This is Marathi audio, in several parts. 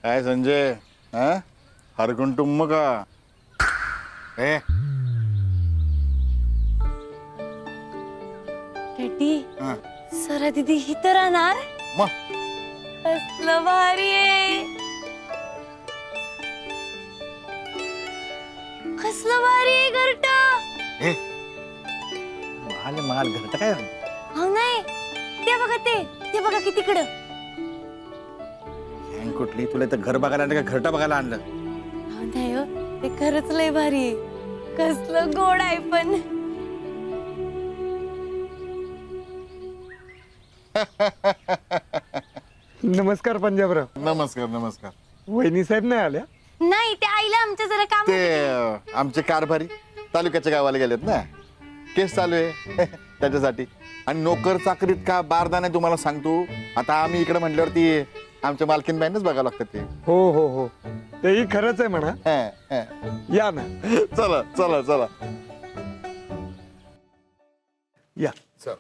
काय संजय, हरकुंटुंब का? ए डॅडी, हा, सरा दीदी ही तर राहणार. मग कसलं भारी आहे. कसलं भारी आहे घरट. ए महाल घरट काय? हो नाही, ते बघा की तिकडं. गँग कुठली? तुला तर घर बघायला आणलं का घरटा बघायला आणलं? हो नाही हो, ते खरंच लय भारी आहे. कसलं गोड आहे पण. नमस्कार पंजाबराव. नमस्कार नमस्कार. वहिनी साहेब नाही आल्या? नाही, ते आईला आमच्या जरा काम ते आमचे कारभारी तालुक्याच्या गावाला गेलेत ना, केस चालू आहे त्याच्यासाठी. आणि नोकर चाकरीत का बारदाना तुम्हाला सांगतो. आता आम्ही इकडे म्हटल्यावरती आमच्या मालकीन बाईंनाच बघावं लागतं ते. हो हो हो, तेही खरंच आहे म्हणा. हं, हं. या ना, चला चला चला या. चल.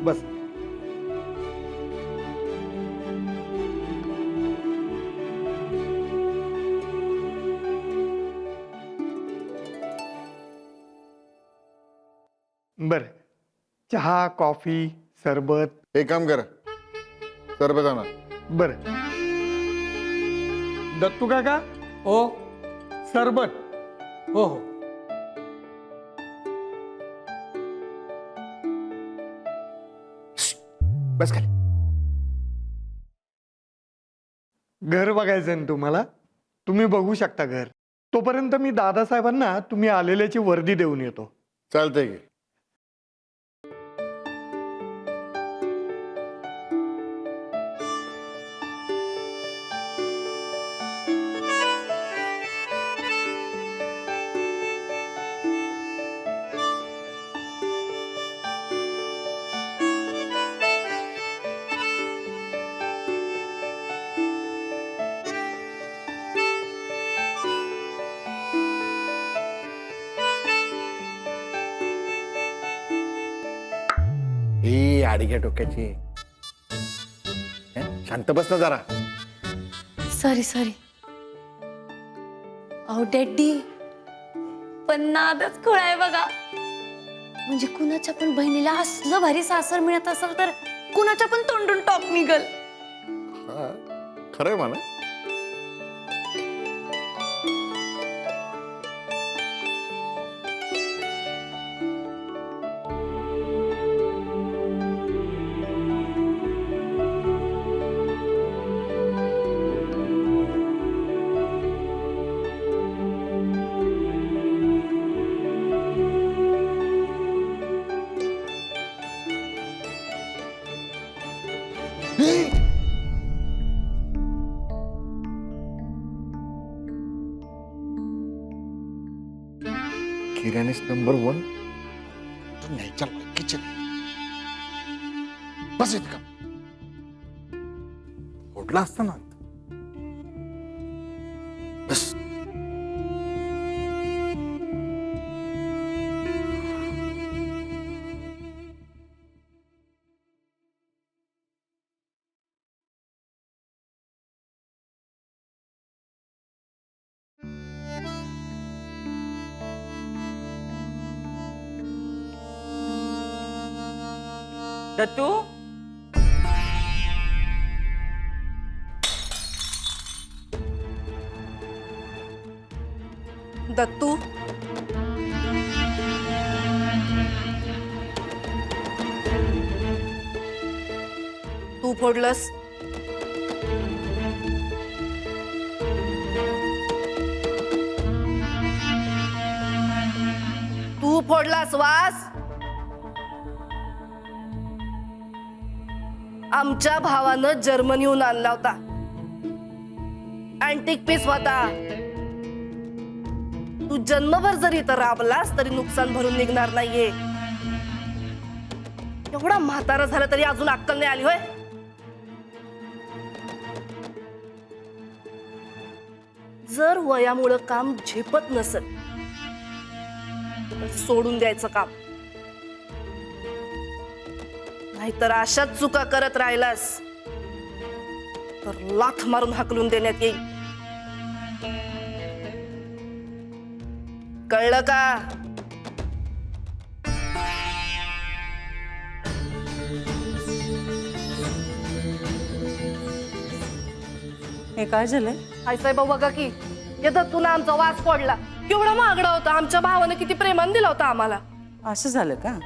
बस. बर, चहा कॉफी सरबत. एक काम कर, सरबत आणा. बर, दत्तू काका. हो सरबत. हो हो. बस खाली. घर बघायचंय ना तुम्हाला? तुम्ही बघू शकता घर. तोपर्यंत मी दादासाहेबांना तुम्ही आलेल्याची वर्दी देऊन येतो. चालतंय की. ही आडघ्या टोक्याची. शांत बस ना जरा. सॉरी. अहो डॅडी, पण नादच खुळा आहे बघा. म्हणजे कुणाच्या पण बहिणीला असलं भारी सासर मिळत असेल तर कुणाच्या पण तोंडून टॉप निघल. खरंय म्हणा. किराणीस नंबर 1 तू नाही. चल किचन बस. येत का होटला असता ना. बस. दत्तू, दत्तू, तू फोडलंस. तू फोडलास वास. आमच्या भावानं जर्मनीहून आणला होता. अँटिक पीस होता. तू जन्मभर जरी इथं राबलास तरी नुकसान भरून निघणार नाहीये. एवढा म्हातारा झाला तरी अजून अक्कल नाही आली होय. जर वयामुळं काम झेपत नसेल तर सोडून द्यायचं काम, नाहीतर अशाच चुका करत राहिलास तर लाथ मारून हाकलून देण्यात येईल. कळलं का? हे काय झालंय? आई साहेब बघा की हे दत्तून आमचा वास पडला. केवढा महागडा होता. आमच्या भावाने किती प्रेमाने दिला होता आम्हाला. असं झालं का?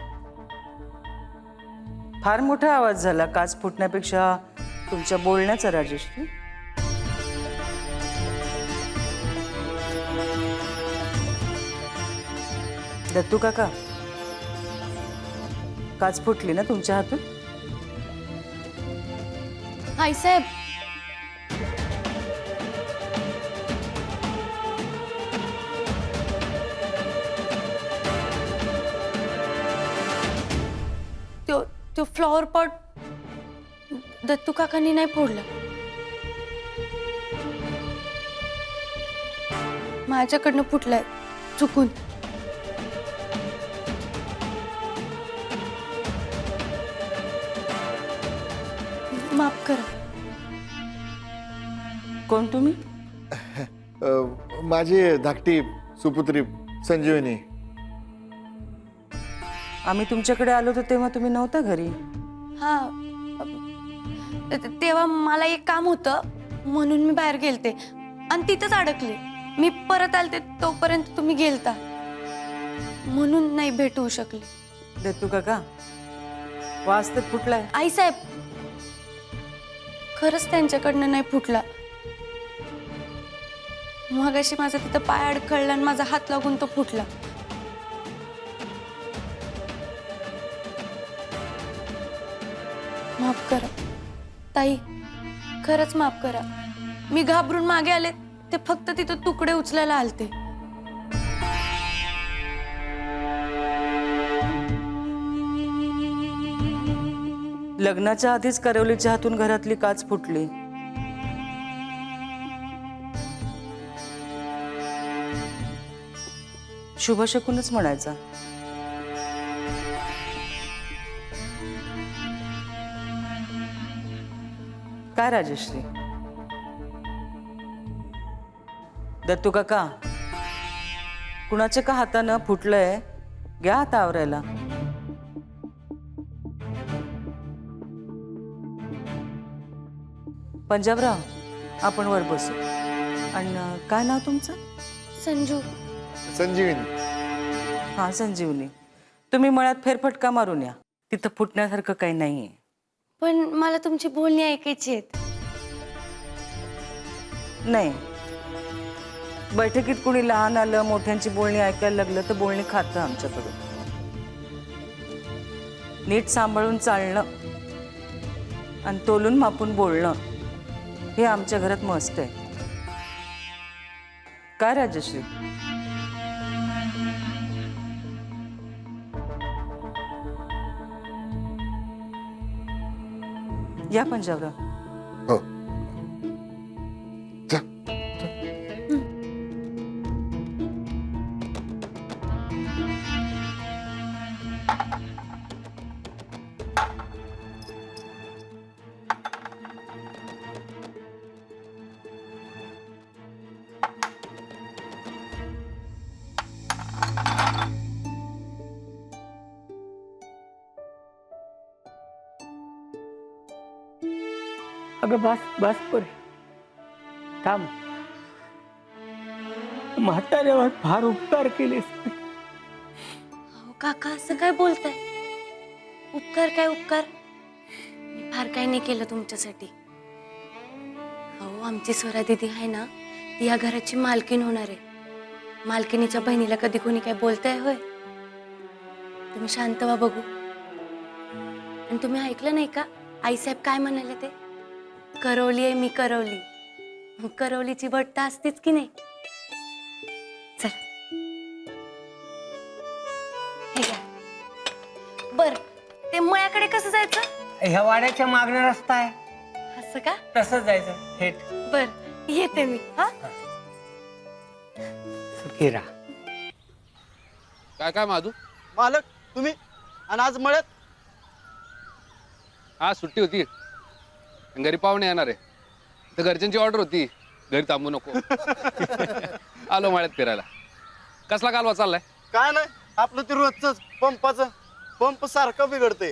फार मोठा आवाज झाला काच फुटण्यापेक्षा तुमच्या बोलण्याचा, राजेश्री. दत्तू काका, काच फुटली ना तुमच्या हातून? आईसाहेब, तो फ्लॉवर पॉट दत्तू काकांनी नाही फोडला, माझ्याकडनं फुटलाय चुकून. माफ करा. कोण तुम्ही? माझी धाकटी सुपुत्री संजीवनी. आम्ही तुमच्याकडे आलो होतो तेव्हा तुम्ही नव्हता घरी. हा, तेव्हा मला एक काम होतं म्हणून मी बाहेर गेलते आणि तिथंच अडकले. मी परत आलते तोपर्यंत तुम्ही गेलता, म्हणून नाही भेट होऊ शकली. दत्तू काका, वास तर फुटलाय. आईसाहेब, खरंच त्यांच्याकडनं नाही फुटला. मगाशी माझा तिथं पाय अडखळला आणि माझा हात लागून तो फुटला. माफ करा ताई, खरंच माफ करा. मी घाबरून मागे आले, ते फक्त तिथं तुकडे उचलायला आलते. लग्नाच्या आधीच करवलीच्या हातून घरातली काच फुटली. शुभशकुनच म्हणायचा. काय राजेश्री? दत्तू काका, कुणाच्या का हातानं फुटलंय? घ्या आता आवरायला. पंजाबराव, आपण वर बसू. आणि काय नाव तुमचं? संजू. संजीवनी. हा, संजीवनी. तुम्ही मळ्यात फेरफटका मारून या. तिथं फुटण्यासारखं काही नाहीये. पण मला तुमची बोलणी ऐकायची आहेत. नाही, बैठकीत कुणी लहान आलं, मोठ्यांची बोलणी ऐकायला लागलं तर बोलणी खातं आमच्याकडून. नीट सांभाळून चालणं आणि तोलून मापून बोलणं हे आमच्या घरात मस्त आहे. काय राजश्री? या पंजाबराव. हो, जा. अगं बस बस परे, थांब. म्हाताऱ्यावर फार उपकार केलेस. अहो काका, असं काय बोलताय? उपकार काय उपकार? मी फार काही नाही केलं तुमच्यासाठी. अहो, आमची स्वरा दीदी आहे ना, ती या घराची मालकीण होणार आहे. मालकिनीच्या बहिणीला कधी कोणी काय बोलताय होय? तुम्ही शांत व्हा बघू. आणि तुम्ही ऐकलं नाही का आईसाहेब काय म्हणाले ते? करवली आहे मी, करवली. करवलीची बट्टा असतीच की नाही. चला. ते मळ्याकडे कसं जायचं? ह्या वाड्याच्या मागणं रस्ता आहे, असं का? तसंच जायचं थेट. बर, येते मी. हा, सुखी राहा. काय काय माधू? मालक तुम्ही आणि आज मळ्यात आज सुट्टी होती, घरी पाहुणे येणार आहे, तर घरच्यांची ऑर्डर होती घरी थांबू नको. आलो मळ्यात फिरायला. कसला कालवा चाललाय? काय नाही आपलं ते रोजच पंपाचं पंप सारखं बिघडते.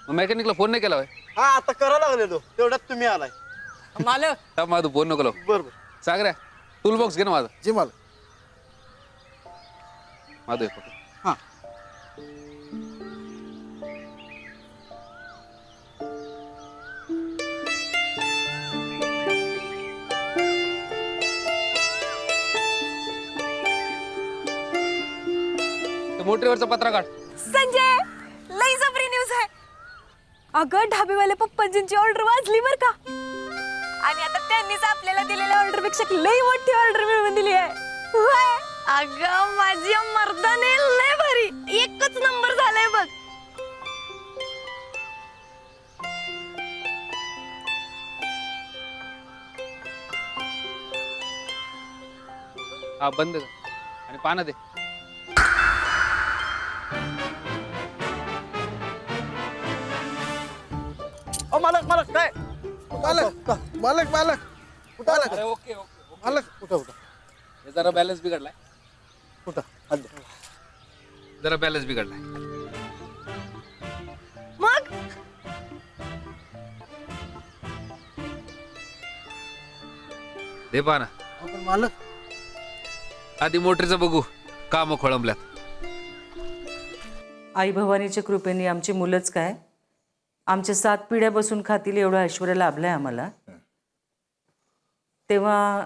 मेकॅनिकला फोन नाही केला होय? हा आता करा लागलेलो तेवढ्यात तुम्ही आलाय. मालक थांब माधू, फोन नको लावू. बरोबर सागऱ्या टूल बॉक्स घे ना माझा. जी मालक. माधू एक पकड. हा ते मोटरीवरचा पत्रा काढ. संजय, लई जबरी न्यूज आहे. अगं ढाबेवाले पप्पांची ऑर्डर वाजली बर का, आणि आता त्यांनीच आपल्याला दिलेल्या ऑर्डर पेक्षा लई मोठी ऑर्डर मिळवून दिली आहे. होय. अगं माझी मर्दाने लय भारी, एकच नंबर झालाय बघ. हा बंद कर आणि पानं दे. ओ मालक मालक काय मालक मालक मालक कुठं आला अरे ओके ओके. मालक कुठं कुठं हे जरा बॅलन्स बिघडलाय, कुठं जरा बॅलन्स बिघडलाय. मग दे पाना. आपण मालक आधी मोटरीचं बघू, काम खोळंबल्यात. आई भवानीच्या कृपेने आमची मुलंच काय, आमच्या 7 पिढ्या बसून खातील एवढं ऐश्वर्य लाभलंय आम्हाला. तेव्हा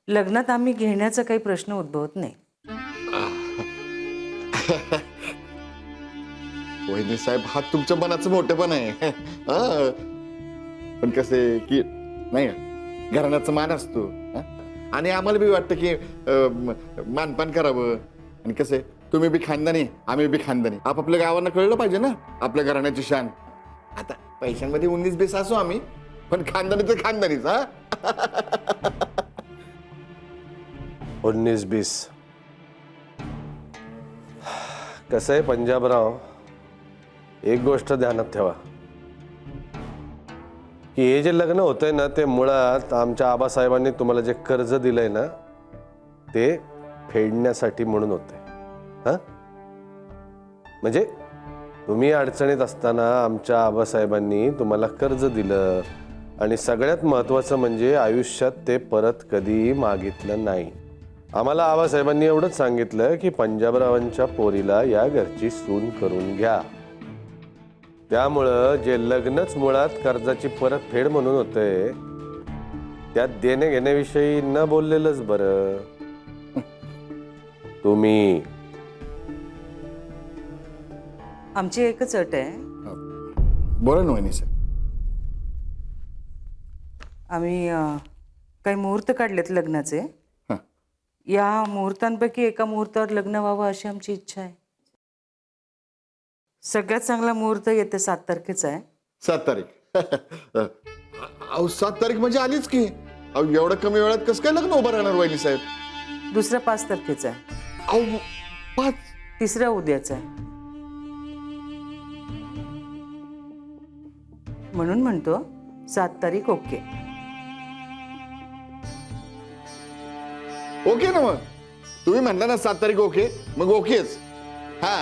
लग्नात आम्ही घेण्याचा काही प्रश्न उद्भवत नाही. वहिनी साहेब, हा तुमच्या मनाचं मोठेपण आहे. हा. पण कसे की नाही का, घराण्याचा मान असतो. हा? आणि आम्हाला बी वाटतं की मानपान करावं. आणि कसे तुम्ही बी खानदानी, आम्ही बी खानदानी. आपापल्या गावांना कळलं पाहिजे ना आपल्या घराण्याची शान. आता पैशांमध्ये 19-20 असू आम्ही, पण खानदानी तर खानदानीच. हा 19-20 कसं आहे पंजाबराव, एक गोष्ट ध्यानात ठेवा की हे जे लग्न होतंय ना, ते मुळात आमच्या आबासाहेबांनी तुम्हाला जे कर्ज दिलंय ना, ते फेडण्यासाठी म्हणून होतंय. हा म्हणजे तुम्ही अडचणीत असताना आमच्या आबासाहेबांनी तुम्हाला कर्ज दिलं, आणि सगळ्यात महत्त्वाचं म्हणजे आयुष्यात ते परत कधीही मागितलं नाही. आम्हाला आबासाहेबांनी एवढंच सांगितलं की पंजाबरावांच्या पोरीला या घरची सून करून घ्या. त्यामुळं जे लग्नच मुळात कर्जाची परतफेड म्हणून होतंय, त्यात देणे घेण्याविषयी न बोललेलंच बरं. तुम्ही आमची एकच अट आहे, बोला ना वहिनी साहेब. आम्ही काही मुहूर्त काढलेत लग्नाचे. हा. या मुहूर्तांपैकी एका मुहूर्तावर लग्न व्हावं अशी आमची इच्छा आहे. सगळ्यात चांगला मुहूर्त येते 7 तारखेचा आहे. 7 तारीख. अहो 7 तारीख म्हणजे आलीच की. अहो एवढं कमी वेळात कसं काय लग्न उभं राहणार वहिनी साहेब? दुसरा 5 तारखेचा आहे. अहो 5. तिसरा उद्याचा आहे. म्हणून म्हणतो 7 तारीख ओके. ओके ना मग तुम्ही म्हणला ना 7 तारीख ओके, मग ओकेच. हा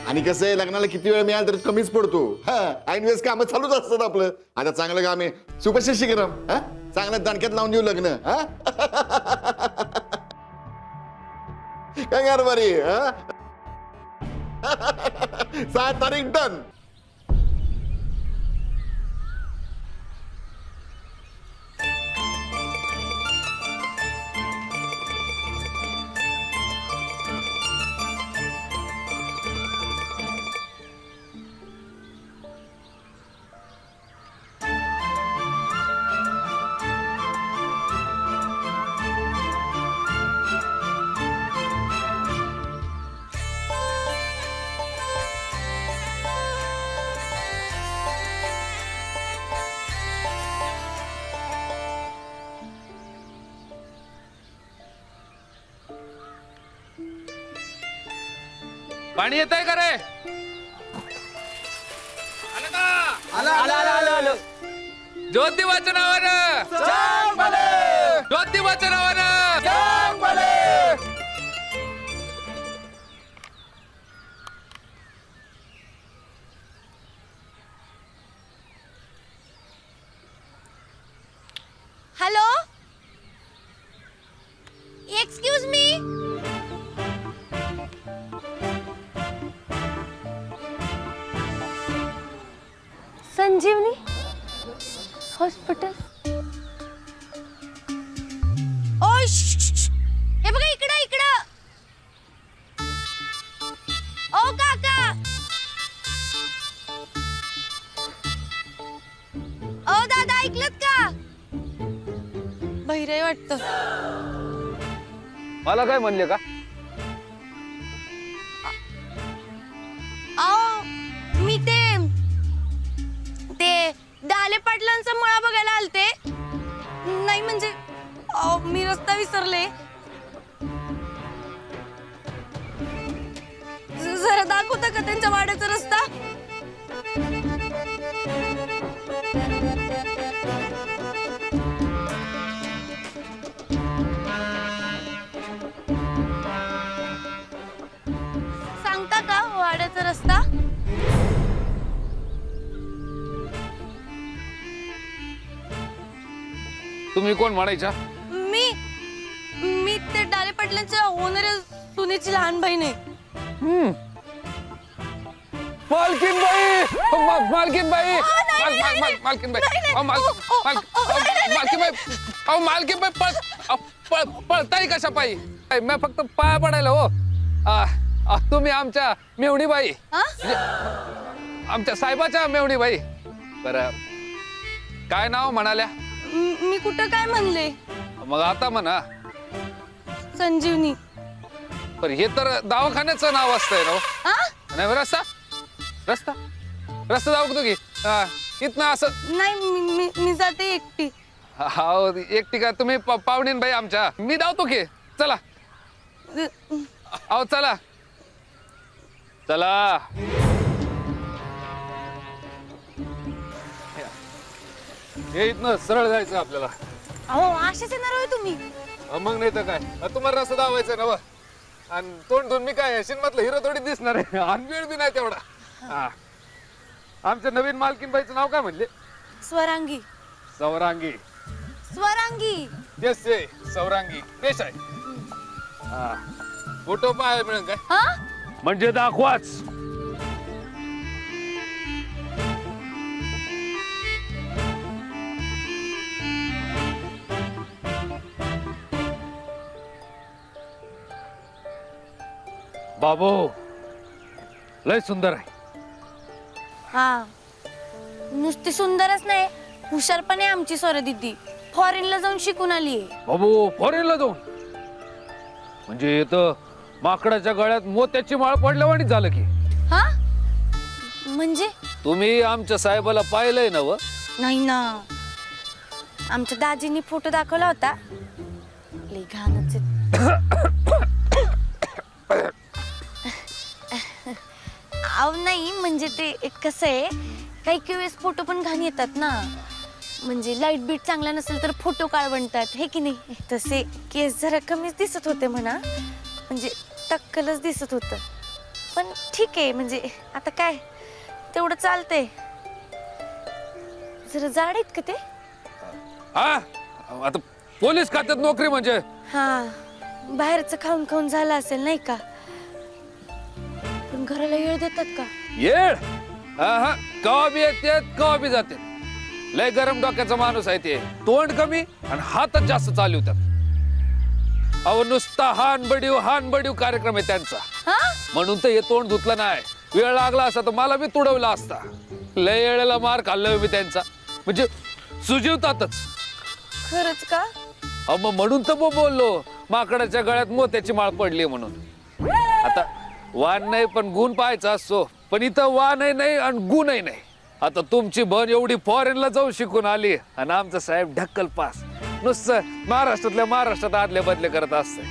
आणि कसं आहे, लग्नाला किती वेळ मिळाला तर कमीच पडतो. हा ऐन वेळेस कामं चालूच असतात आपलं. आता चांगलं काम आहे, सुपरशे शिकरम. हा चांगल्या दणक्यात लावून देऊ लग्न. हा काय कारभारी. हा 7 तारीख डन. पाणी येत आहे का रे? आलं का? ज्योतिबाच्या नावानं ज्योतिबाच्या नावानं हॅलो, एक्सक्यूज मी. संजीवनी हॉस्पिटल. ओ हे बघा इकडं इकडं. ओ काका. ओ दादा ऐकलत का? बहिरे वाटतं. मला काय म्हणले का? आओ मी ते डाले पाटलांचा मळा बघायला आलते. नाही म्हणजे मी रस्ता विसरले. जरा दाखवता का त्यांच्या वाड्याचा रस्ता? सांगता का वाड्याचा रस्ता? तुम्ही कोण म्हणायच्या? मी ते डाले पाटलांच्या होणाऱ्या सुनेची लहान बहीण आहे. मालकीन बाई, मालकीन बाई, मालकीन बाई, मालकीन बाई, मालकीन बाई पळताय कशा पायी? मी फक्त पाया पडायला हो. तुम्ही आमच्या मेवणी बाई, आमच्या साहेबाच्या मेवणी बाई. बरं, काय नाव म्हणाल्या? मी कुठं काय म्हणले? मग आता म्हणा. संजीवनी. पण हे तर दवाखान्याचं नाव असतंय ना? नाही रस्ता रस्ता रस्ता जाऊ की इथनं असं नाही, मी जाते एकटी. हो एकटी का? तुम्ही पाहुणीन बाई आमच्या. मी धावतो की. चला अहो चला चला. हे इथनं सरळ जायचं आपल्याला. अहो असेच येणार होय तुम्ही? मग नाही तर काय, तुम्हाला रस्ता दावायचा ना. आणि तोंड धुवून मी काय सिनेमातलं हिरो थोडी दिसणार आहे. आणि वेळ बी नाही तेवढा. आमच्या नवीन मालकीन बाईचं नाव काय म्हणले? स्वरांगी. सौरांगी. स्वरांगी. तेच ते सौरांगी तेच आहे. फोटो पाहायला मिळेल काय? म्हणजे दाखवाच. बाबू लय सुंदर आहे. हा, नुसती सुंदरच नाही, हुशार पण आहे आमची सोरा दीदी. फॉरेनला जाऊन शिकून आली आहे. बाबू फॉरेनला जाऊन? म्हणजे इथं माकडाच्या गळ्यात मोत्याची माळ पडल्यावानी झालं की. हा म्हणजे? तुम्ही आमच्या साहेबाला पाहिलंय ना? व नाही ना, आमच्या दाजींनी फोटो दाखवला होता. लई घाणच आव नाही म्हणजे ते कसं आहे, काही वेळेस फोटो पण घाण येतात ना. म्हणजे लाईट बीट चांगला नसेल तर फोटो काळवंटात, हे की नाही? तसे केस जरा कमीच दिसत होते म्हणा, म्हणजे टक्कलच दिसत होतं. पण ठीक आहे, म्हणजे आता काय तेवढं चालतंय. जरा जाड आहेत का ते? हा आता पोलीस खात्यात नोकरी म्हणजे? हा, बाहेरचं खाऊन खाऊन झालं असेल नाही का? पण घराला येळ देतात का? येळ? हा, कवा बी येते कवा बी जाते. लय गरम डोक्याचा माणूस आहे ते. तोंड कमी आणि हातच जास्त चालवतात. अहो नुसता हान बडीव कार्यक्रम आहे त्यांचा. म्हणून तर हे तोंड धुतलं नाही. वेळ लागला असता तर मला बी तुडवला असता. लय वेळेला मार खाल्लाय मी त्यांचा. म्हणजे सुजीवतातच. खरंच का? अहो मग म्हणून तर बोललो माकडाच्या गळ्यात मोत्याची माळ पडली म्हणून. आता वाण नाही पण गुण पाहायचा असतो. पण इथं वाणही नाही आणि गुणही नाही. आता तुमची बन एवढी फॉरेनला जाऊन शिकून आली आणि आमचा साहेब ढक्कल पास. नुसतं महाराष्ट्रातल्या महाराष्ट्रात आदले बदले करत असते.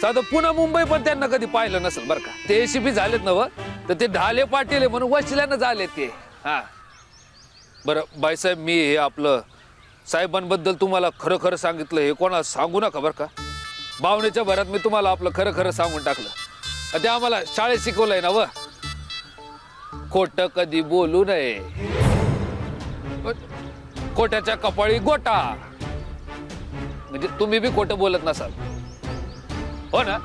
साधं पुन्हा मुंबई पण त्यांना कधी पाहिलं नसेल बरं का. ते एसीपी झालेत ना व, तर ते ढाले पाटील आहे म्हणून वशिल्यानं झाले ते. हा बरं बाईसाहेब, मी हे आपलं साहेबांबद्दल तुम्हाला खरं खरं सांगितलं, हे कोणाला सांगू नका बरं का. भावनेच्या भरात मी तुम्हाला आपलं खरं खरं सांगून टाकलं. ते आम्हाला शाळेत शिकवलंय ना व, खोट कधी बोलू नये, खोट्याच्या कपाळी गोटा. म्हणजे तुम्ही बी खोटं बोलत नसाल, हो ना?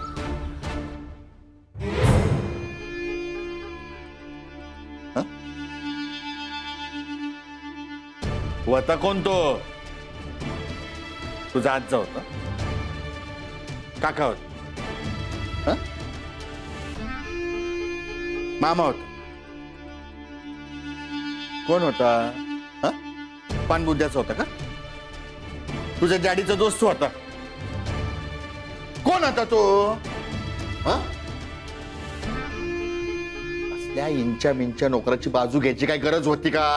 होता कोण तो? तुझा आजचा होता? काका होता? हं? मामा होता? कोण होता? हं? पानबुद्ध्याचा होता का? तुझ्या डॅडीचा दोस्त होता? कोण होता तो? हं? असल्या इंच्या मिंच्या नोकराची बाजू घ्यायची काय गरज होती का?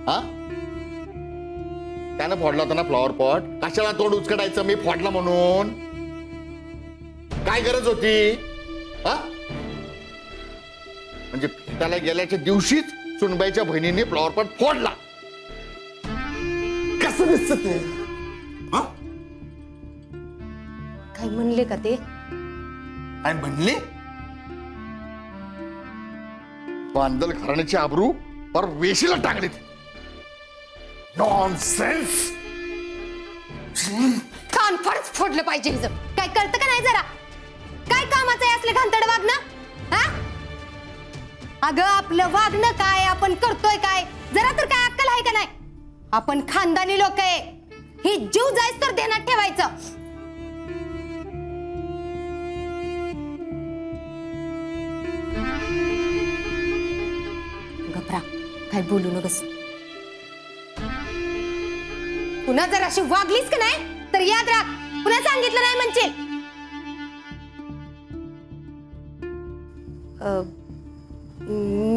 हा, त्यानं फोडला होता ना फ्लॉवर पॉट. कशाला तोंड उचकटायचं मी फोडला म्हणून? काय गरज होती? हा, म्हणजे त्याला गेल्याच्या दिवशीच सुनबाईच्या बहिणीने फ्लॉवर पॉट फोडला. कसं दिसत ते? हा? काय म्हणले का ते? आणि म्हणले बांदल घराण्याची आबरू पर वेशीला टाकली. नॉनसेन्स. कान फारच फोडलं पाहिजे हिचं. काय कळतं का नाही जरा? काय कामाचं आहे असलं घांतड वागणं? हा, अगं आपलं वागणं काय, आपण करतोय काय, जरा तर काय अक्कल आहे का नाही? आपण खानदानी लोक आहे, ही जीव जायच तर ध्यानात ठेवायचं. घबरा, काय बोलू नकस. पुन्हा जर अशी वागलीस का नाही तर याद राख, पुन्हा सांगितलं नाही म्हणशील.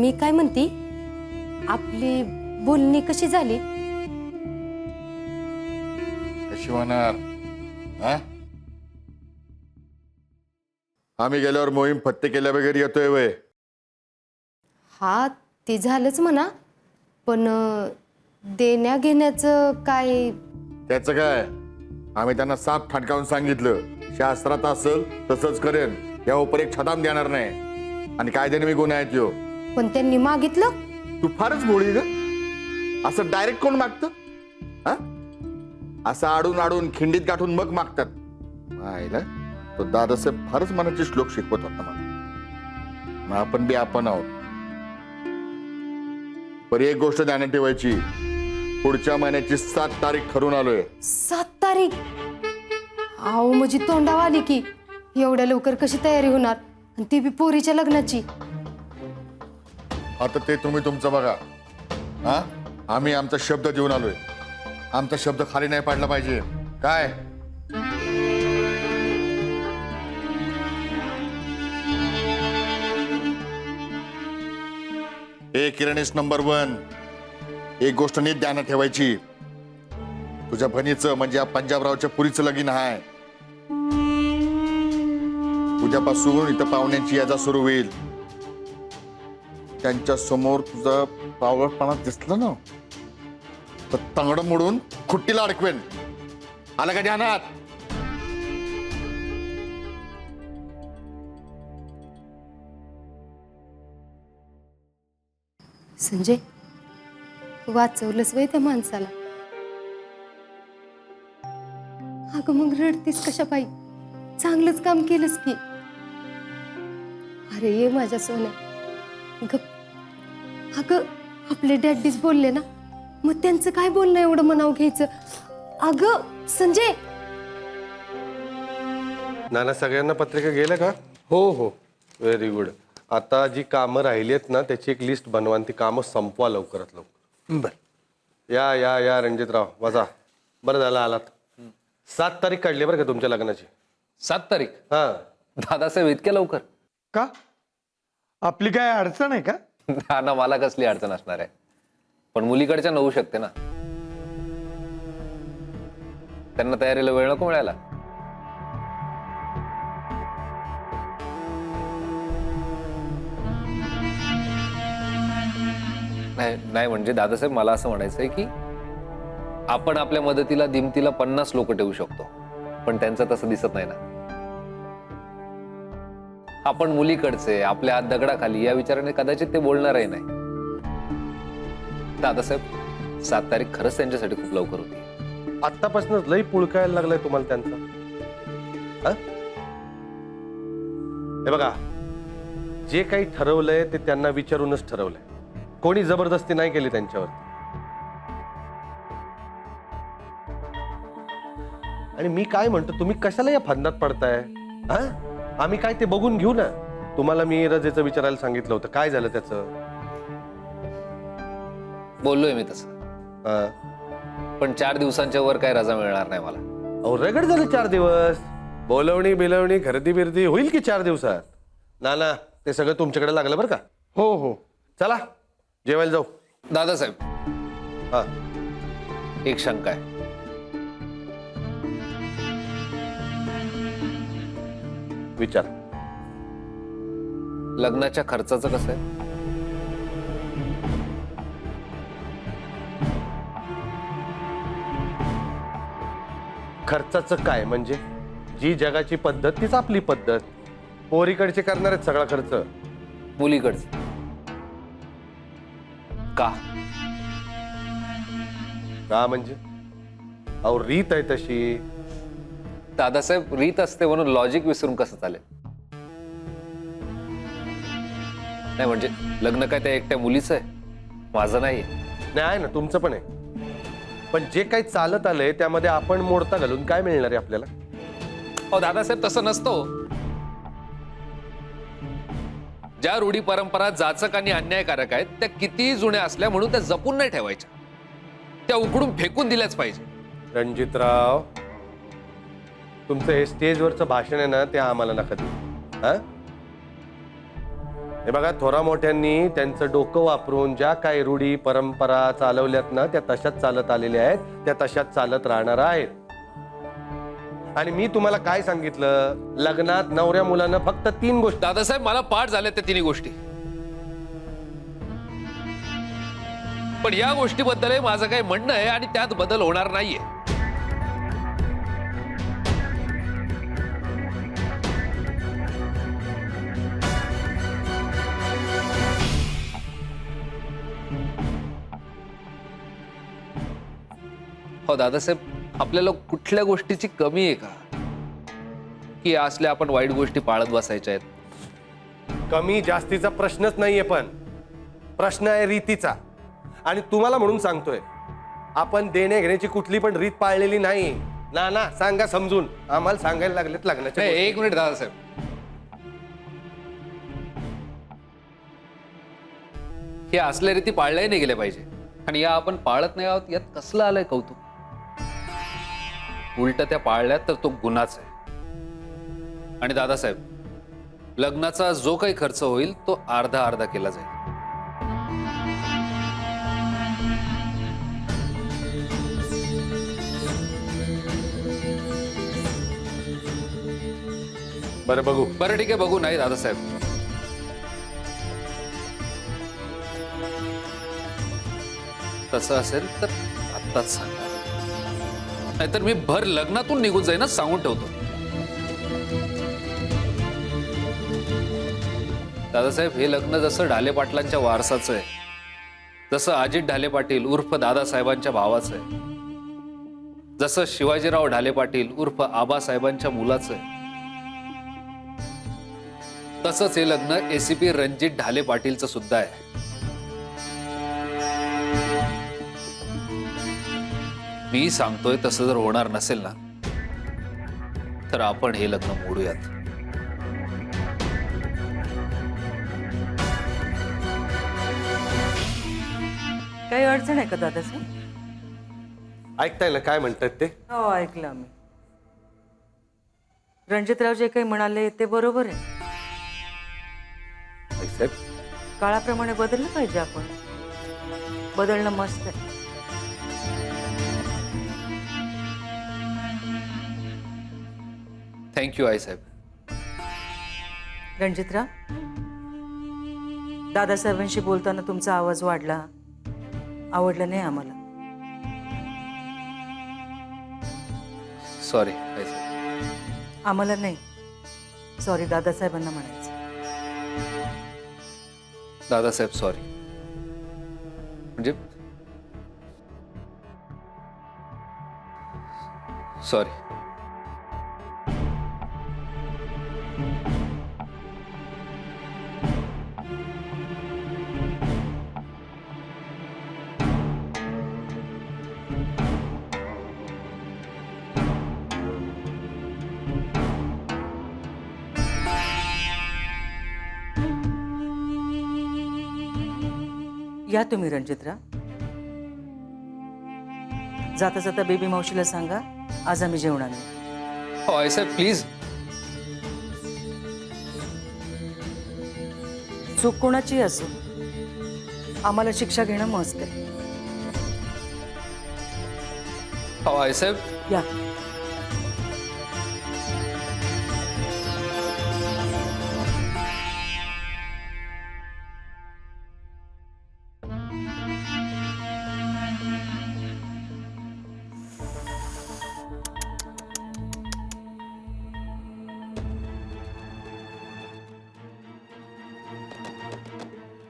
मी काय म्हणती, आपली बोलणी कशी झाली? कशी होणार? हा? आम्ही गेल्यावर मोहीम फत्ते केल्या वगैरे येतोय वय. हा, ते झालंच म्हणा, पण देण्या घेण्याचं काय? त्याचं काय, आम्ही त्यांना साफ ठाणकावून सांगितलं, शास्त्रात असेल तसंच करेन, या उपर एक छदाम देणार नाही. आणि कायद्याने मी गुन्हा आहेत यो. पण त्यांनी मागितलं. तू फारच भोळी ग. असं डायरेक्ट कोण मागतं? हा, असं आडून आडून खिंडीत गाठून मग मागतात. मायला तो दादासाहेब फारच मनाचे श्लोक शिकवत होता मला. मग आपण बी आपण आहोत. पण एक गोष्ट ध्यानात ठेवायची, पुढच्या महिन्याची 7 तारीख ठरून आलोय. 7 तारीख? अहो म्हणजे तोंडावर आली की. एवढ्या लवकर कशी तयारी होणार, आणि ती बी पोरीच्या लग्नाची. आता ते तुम्ही तुमचं बघा. हा, आम्ही आमचा शब्द देऊन आलोय. आमचा शब्द खाली नाही पाडला पाहिजे. काय किरणेश नंबर 1, एक गोष्ट नीट ध्यानात ठेवायची. तुझ्या बहिणीचं म्हणजे या पंजाबरावच्या पुरीचं लगीन आहे. उद्यापासून इथं पाहुण्यांची याजा सुरू होईल. त्यांच्या समोर तुझा पावळपणा दिसला ना तर तंगड मोडून खुट्टीला अडकवेन. आलं का ध्यानात? संजय, वाचवलंच वय त्या माणसाला. अगं मग रडतीस कशा पायी? चांगलंच काम केलंस की. अरे ये माझ्या सोन्या, गप. अगं आपले डॅडीच बोलले ना, मग त्यांचं काय बोलणं एवढं मनाव घ्यायचं? अगं संजय. नाना, सगळ्यांना पत्रिका गेल्या का? हो हो, व्हेरी गुड. आता जी कामं राहिली आहेत ना, त्याची एक लिस्ट बनवा आणि ती कामं संपवा लवकरात लवकर. बर. या या या रणजितराव, बसा. बरं झालं आलात. 7 तारीख काढली बरं का तुमच्या लग्नाची. 7 तारीख? हा. दादासाहेब इतक्या लवकर? का? आपली काय अडचण आहे का? ना, मला कसली अडचण असणार आहे, पण मुलीकडच्या होऊ शकते ना. त्यांना तयारीला वेळ नको मिळायला. नाही म्हणजे दादासाहेब मला असं म्हणायचंय की आपण आपल्या मदतीला दिमतीला 50 लोक ठेवू शकतो, पण त्यांचं तसं दिसत नाही ना. आपण मुलीकडचे, आपल्या हात दगडाखाली या विचाराने कदाचित ते बोलणारही नाही. दादासाहेब 7 तारीख खरंच त्यांच्यासाठी खूप लवकर होती. आत्तापासूनच लई पुळकायला लागलाय तुम्हाला त्यांचा. हे बघा, जे काही ठरवलंय ते त्यांना विचारूनच ठरवलंय. कोणी जबरदस्ती नाही केली त्यांच्यावरती. आणि मी काय म्हणतो, तुम्ही कशाला या फंदात पडताय? आम्ही काय ते बघून घेऊ ना. तुम्हाला मी रजेचं विचारायला सांगितलं होतं, काय झालं त्याचं? बोललोय मी तसं, पण 4 दिवसांच्या वर काय रजा मिळणार नाही मला. अहो रगड झाले 4 दिवस. बोलवणी बिलवणी खरेदी बिर्दी होईल की 4 दिवसात? ना ते सगळं तुमच्याकडे लागलं बरं का. हो हो. चला जेवायला जाऊ. दादासाहेब, हा, एक शंका आहे. विचार. लग्नाच्या खर्चाचं कसं आहे? खर्चाचं काय म्हणजे? जी जगाची पद्धत तीच आपली पद्धत. पोरीकडचे करणार आहेत सगळा खर्च. मुलीकडचं का? का म्हणजे? अहो रीत आहे तशी. दादासाहेब, रीत असते म्हणून लॉजिक विसरून कसं चालेल? नाही म्हणजे लग्न काय त्या एकट्या मुलीचं आहे, माझं नाही. नाही आहे ना, तुमचं पण आहे. पण जे काही चालत आलंय त्यामध्ये आपण मोडता घालून काय मिळणार आहे आपल्याला? अहो दादासाहेब, तसं नसतो. ज्या रूढी परंपरा जाचक आणि अन्यायकारक आहेत त्या कितीही जुन्या असल्या म्हणून त्या जपून नाही ठेवायच्या, त्या उकडून फेकून दिल्याच पाहिजे. रणजितराव, तुमचं हे स्टेजवरचं भाषण आहे ना, ते आम्हाला नका देऊ. हे बघा, थोरा मोठ्यांनी त्यांचं डोकं वापरून ज्या काही रूढी परंपरा चालवल्यात ना, त्या तशाच चालत आलेल्या आहेत, त्या तशाच चालत राहणार आहेत. आणि मी तुम्हाला काय सांगितलं, लग्नात नवऱ्या मुलांना फक्त 3 गोष्टी. दादासाहेब, मला पाठ झाल्या त्या 3 गोष्टी, पण या गोष्टीबद्दल माझं काही म्हणणं आहे आणि त्यात बदल होणार नाहीये. हो दादासाहेब, आपल्याला कुठल्या गोष्टीची कमी आहे का की असल्या आपण वाईट गोष्टी पाळत बसायच्या आहेत? कमी जास्तीचा प्रश्नच नाहीये, पण प्रश्न आहे रीतीचा. आणि तुम्हाला म्हणून सांगतोय, आपण देणे घेण्याची कुठली पण रीत पाळलेली नाही. ना सांगा समजून. आम्हाला सांगायला लागलेत लग्नाच्या गोष्टी. 1 मिनिट दादासाहेब, हे असल्या रीती पाळल्याही नाही गेल्या पाहिजे, आणि या आपण पाळत नाही आहोत यात कसलं आलंय कौतुक? उलट त्या पाळल्यात तर तो गुन्हाच आहे. आणि दादासाहेब, लग्नाचा जो काही खर्च होईल तो अर्धा केला जाईल. बरं बघू. बरं ठीक आहे, बघू. नाही दादासाहेब, तसं असेल तर आत्ताच सांगा, नाहीतर मी भर लग्नातून निघून जाईनच, सांगून ठेवतो. दादासाहेब, हे लग्न जसं ढाले पाटलांच्या वारसाचं आहे, जसं अजित ढाले पाटील उर्फ दादासाहेबांच्या भावाचं आहे, जसं शिवाजीराव ढाले पाटील उर्फ आबासाहेबांच्या मुलाचं आहे, तसंच हे लग्न एसीपी रणजित ढाले पाटीलचं सुद्धा आहे. मी सांगतोय तसं जर होणार नसेल ना, तर आपण हे लग्न मोडूयात. काही अडचण आहे का दादासाहेब? ऐकताय ना काय म्हणतात ते? हो, ऐकलं आम्ही. रणजितराव जे काही म्हणाले ते बरोबर आहे. साहेब, काळाप्रमाणे बदललं पाहिजे. आपण बदलणं मस्त आहे. थँक्यू आई साहेब. रणजितराव, दादासाहेबांशी बोलताना तुमचा आवाज वाढला, आवडलं नाही आम्हाला. सॉरी आम्हाला नाही, सॉरी दादासाहेबांना म्हणायचं. दादासाहेब सॉरी. म्हणजे सॉरी. या तुम्ही रणजितराव. जाता जाता बेबी मावशीला सांगा आज आम्ही जेवणार नाही. हो आईसाहेब प्लीज. चूक कोणाची असो, आम्हाला शिक्षा घेणं मस्त आहे. हो आईसाहेब. या.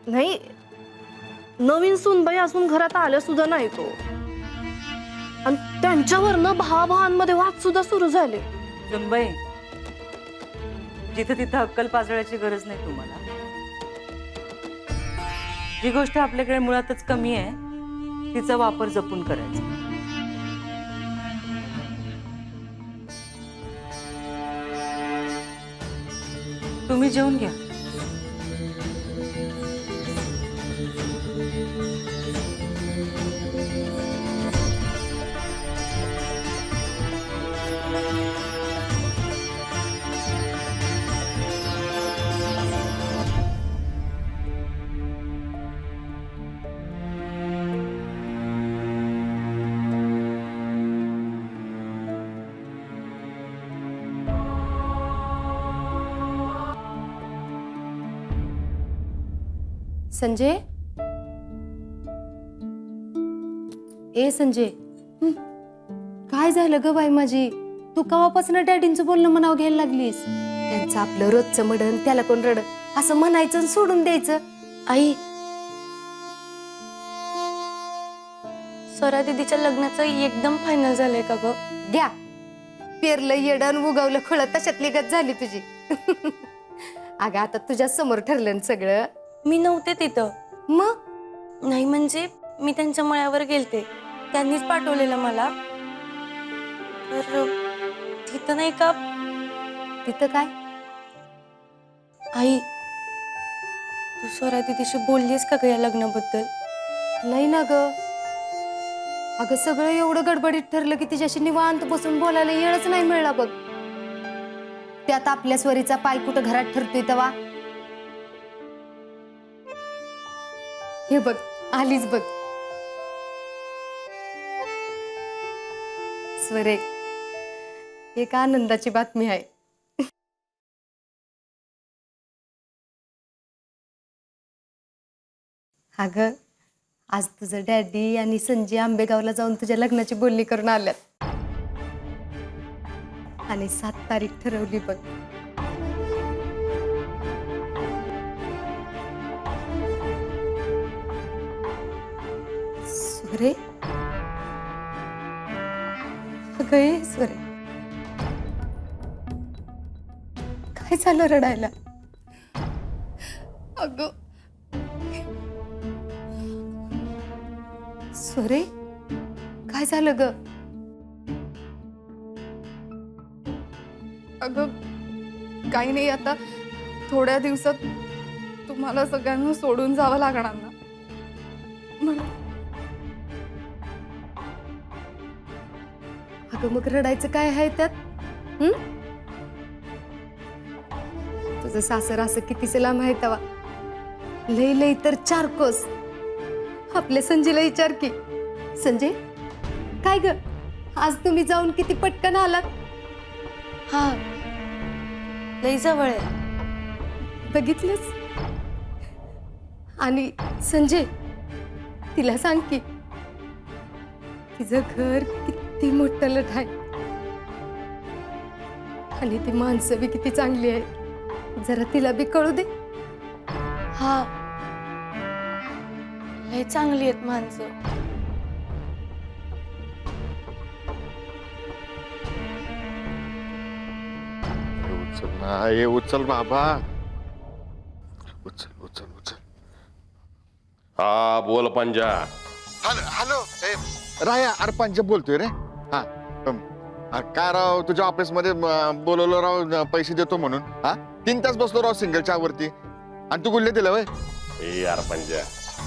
नाही, नवीन सूनबाई असून घरात आल्या सुद्धा नाही तो, आणि त्यांच्यावरनं भावाभावांमध्ये वाद सुद्धा सुरू झाले. सुनबाई, जिथे तिथे अक्कल पाजळायची गरज नाही तुम्हाला. जी गोष्ट आपल्याकडे मुळातच कमी आहे तिचा वापर जपून करायचा. तुम्ही जेवून घ्या. संजय, ए संजय, काय झालं ग बाई माझी? तू कवापासून डॅडींचं बोलणं म्हणावं घ्यायला लागलीस? त्यांचं आपलं रोजचं मडण त्याला कोण रड असं म्हणायचं आणि सोडून द्यायचं. आई, स्वरा दीदीच्या लग्नाचं एकदम फायनल झालंय का ग? द्या, पेरलं येडण उगवलं खळ तशातली गत झाली तुझी. अगं आता तुझ्या समोर ठरलं सगळं. मी नव्हते तिथं. मग नाही म्हणजे मी त्यांच्या मळ्यावर गेलते, त्यांनीच पाठवलेलं मला. तर तिथं नाही का? तिथं काय? आई, तू स्वरा दीदीशी बोललीस का ग या लग्नाबद्दल? नाही ना ग. अगं सगळं एवढं गडबडीत ठरलं की तिच्याशी निवांत बसून बोलायला वेळच नाही मिळला बघ. त्यात आपल्या स्वरीचा पाय कुठं घरात ठरतोय तेव्हा. हे बघ, आलीच बघ. स्वरे, एक आनंदाची बातमी आहे. अगं, आज तुझं डॅडी आणि संजय आंबेगावला जाऊन तुझ्या लग्नाची बोलणी करून आल्यात आणि 7 तारीख ठरवली बघ. स्वरे, अगं ये स्वरे, काय झालं रडायला? अगं स्वरे, काय झालं ग? अगं काही नाही, आता थोड्या दिवसात तुम्हाला सगळ्यांना सोडून जावं लागणार ना म्हणून. अगं मग रडायचं काय आहे त्यात? तुझं सासर असं कितीच लांब आहे तवा? लई लई तर 4 कोस. आपल्या संजयला विचार की. संजय, काय ग, आज तुम्ही जाऊन किती पटकन आलात? हा, लई जवळ आहे. बघितलंस? आणि संजय, तिला सांग की तिचं घर किती मोठं आहे आणि ती माणसं बी किती चांगली आहे. जरा तिला बी कळू दे. हा, लय चांगली आहेत माणसं. उचल ना, हे उचल बाबा, उचल उचल उचल. हा बोल पंजा. हॅलो हॅलो, राया, अरे पंच बोलतोय रे. हा, काय राव, तुझ्या ऑफिस मध्ये बोलवलं राव पैसे देतो म्हणून. हा, 3 तास बसलो राव सिंगलच्या वरती, आणि तू गुल्ले दिलं वय. ए यार पंजा,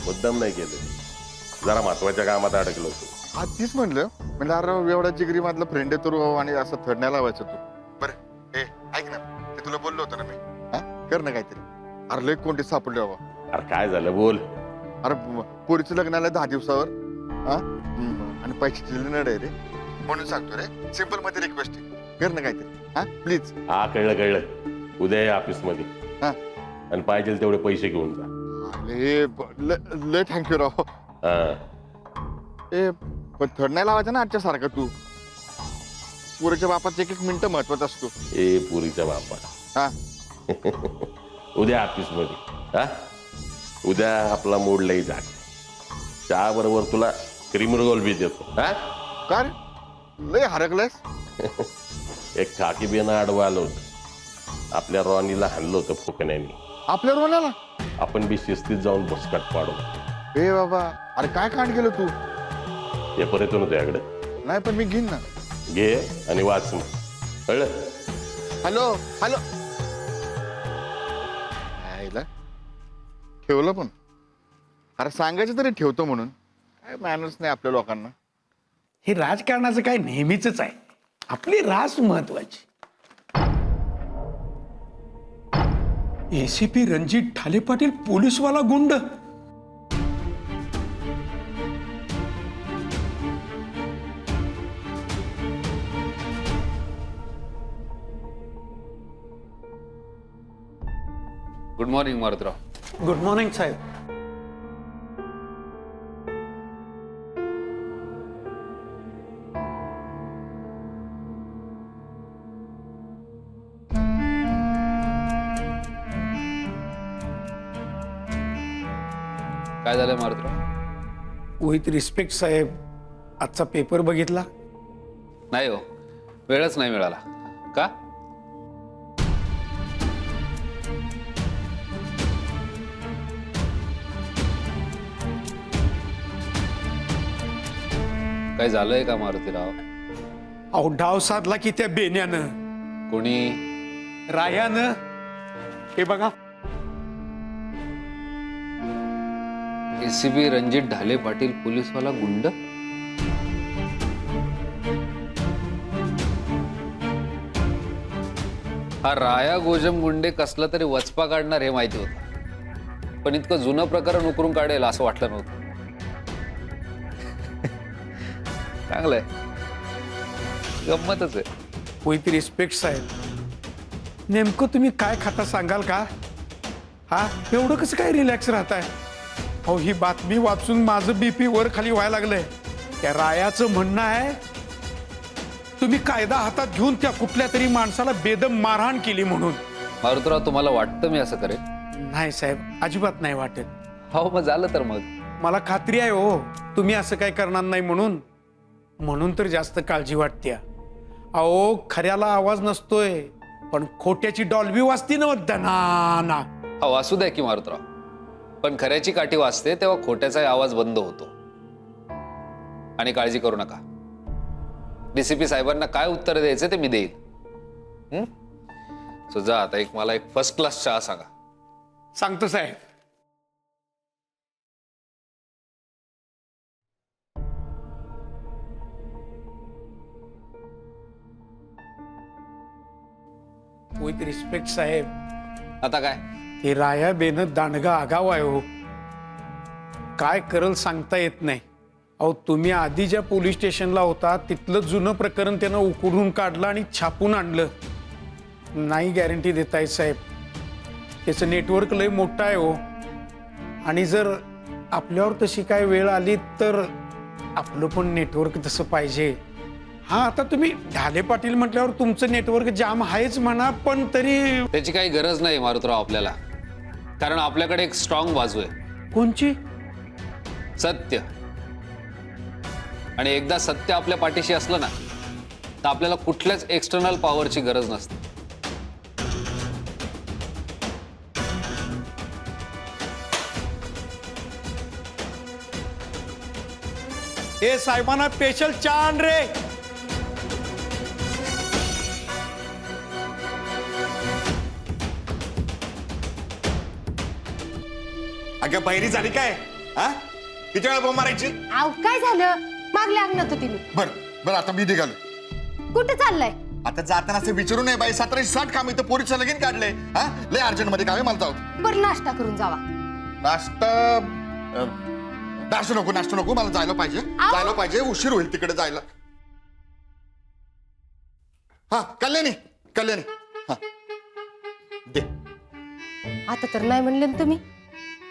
मुद्दाम नाही केलं, जरा महत्वाच्या कामात अडकलो होतो. हा, तीच म्हणलं अरे एवढा जिगरी मधला फ्रेंड आहे तू, आणि असं थडण्या लावायचं तू. बरं हे ऐक ना, ते तुला बोललो होतं ना मी. हा, कर ना काहीतरी. अरे लय कोणते सापडले बाबा. अरे काय झालं बोल. अरे पोरीचं लग्नाला 10 दिवसावर. हा, आणि पैसे दिले ना रे, म्हणून सांगतो रे, सिंपल मध्ये रिक्वेस्ट आहे, कर ना काहीतरी. हा प्लीज. हा कळलं, उद्या या ऑफिस मध्ये. हा, आणि पाहिजे तेवढे पैसे घेऊन जा. अरे लय थँक्यू राव. हा. ए पण थर्ड नाही लावायचं ना आजच्या सारखं तू. पोरीच्या बापाचं 1-1 मिनिटं महत्वाचा असतो. ए पुरीच्या बापा. हा, उद्या ऑफिस मध्ये. हा, उद्या आपला मूड लई जाग. चहा बरोबर तुला क्रीम रोल बी देतो. हा, काय रे? लय हरकलंयस. एक खाकी बियाणं आडवं आलं होतं, आपल्या रॉनीला हाणलं होतं फुकण्याने. आपल्या रोण्याला आपण बी शिस्तीत जाऊन बसकाट पाडू. ए बाबा, अरे काय कांड केलं तू. हे परत येतो तुझ्याकडे. नाही पण मी घेईन ना. घे आणि वाच मग, कळलं. हॅलो हॅलो, आईला ठेवलं पण. अरे सांगायचं तरी ठेवतो म्हणून. काय मॅनर्स नाही आपल्या लोकांना. हे राजकारणाचं काय नेहमीच आहे, आपली रास महत्वाची. एसीपी रणजित ठाले पाटील पोलीसवाला गुंड. Good morning Marutrao. Good morning saheb. काय झालंय मारुतराव? विथ रिस्पेक्ट साहेब, आजचा पेपर बघितला? नाही हो, वेळच नाही मिळाला. का? काय झालंय का मारुतीराव? अहो डाव साधला की त्या बेण्यानं, कोणी? रायानं. हे बघा, एसीपी रणजित ढाले पाटील पोलीसवाला गुंड. हा राया गोजम गुंडे कसला तरी वचपा काढणार हे माहिती होतं, पण इतकं जुनं प्रकरण उकरून काढेल असं वाटलं नव्हतं. चांगलंय, गंमतच आहे. विथ रिस्पेक्ट साहेब, नेमकं तुम्ही काय खाता सांगाल का? हा, एवढं कसं काय रिलॅक्स राहताय? अहो ही बातमी वाचून माझं बीपी वर खाली व्हायला लागलंय. त्या रायाचं म्हणणं आहे तुम्ही कायदा हातात घेऊन त्या कुठल्या तरी माणसाला बेदम मारहाण केली म्हणून. मारुतराव, तुम्हाला वाटतं मी असं करेन? नाही साहेब, अजिबात नाही वाटत. हो, मग झालं तर मग. मला खात्री आहे हो तुम्ही असं काय करणार नाही म्हणून तर जास्त काळजी वाटते. अहो खऱ्याला आवाज नसतोय, पण खोट्याची डॉल्बी वाजती ना ना. हा, वासू द्या की मारुतराव, पण खऱ्याची काठी वाजते तेव्हा खोट्याचाही आवाज बंद होतो. आणि काळजी करू नका, डीसीपी साहेबांना काय उत्तर द्यायचं ते मी देईल. सो जा आता, मला एक फर्स्ट क्लास चहा सांगा. सांगतो साहेब. विथ रिस्पेक्ट साहेब, आता काय? हे राया बेन दांडगा आगाव आहे हो, काय करल सांगता येत नाही. अहो तुम्ही आधी ज्या पोलीस स्टेशनला होता तिथलं जुनं प्रकरण त्यानं उकरून काढलं आणि छापून आणलं. नाही गॅरंटी देता येत साहेब, त्याचं नेटवर्क लय मोठं आहे हो. आणि जर आपल्यावर तशी काय वेळ आली तर आपलं पण नेटवर्क तसं पाहिजे. हा आता तुम्ही ढाले पाटील म्हटल्यावर तुमचं नेटवर्क जाम आहेच म्हणा, पण तरी त्याची काही गरज नाही मारुतराव आपल्याला, कारण आपल्याकडे एक स्ट्रॉंग बाजू आहे, कोणची? सत्य. आणि एकदा सत्य आपल्या पाठीशी असलं ना तर आपल्याला कुठल्याच एक्सटर्नल पॉवरची गरज नसते. हे साहेबांना स्पेशल चहा आण रे. अगं बहिरी झाली काय? हा किती वेळा बोंब मारायची? आव काय झालं? मागल्या अंगणात होती मी. बर बर आता मी निघालो. कुठे चाललाय? आता जाताना असं विचारू नये बाई, 1760 काम इथं पोरीचं लगीन काढले. हा लय अर्जंट मध्ये काम आहे मला, जाऊ. बरं नाश्ता करून जावा. नाश्ता नको मला जायला पाहिजे उशीर होईल तिकडे जायला. हा कल्याणी हा दे. आता तर नाही म्हणले ना तुम्ही.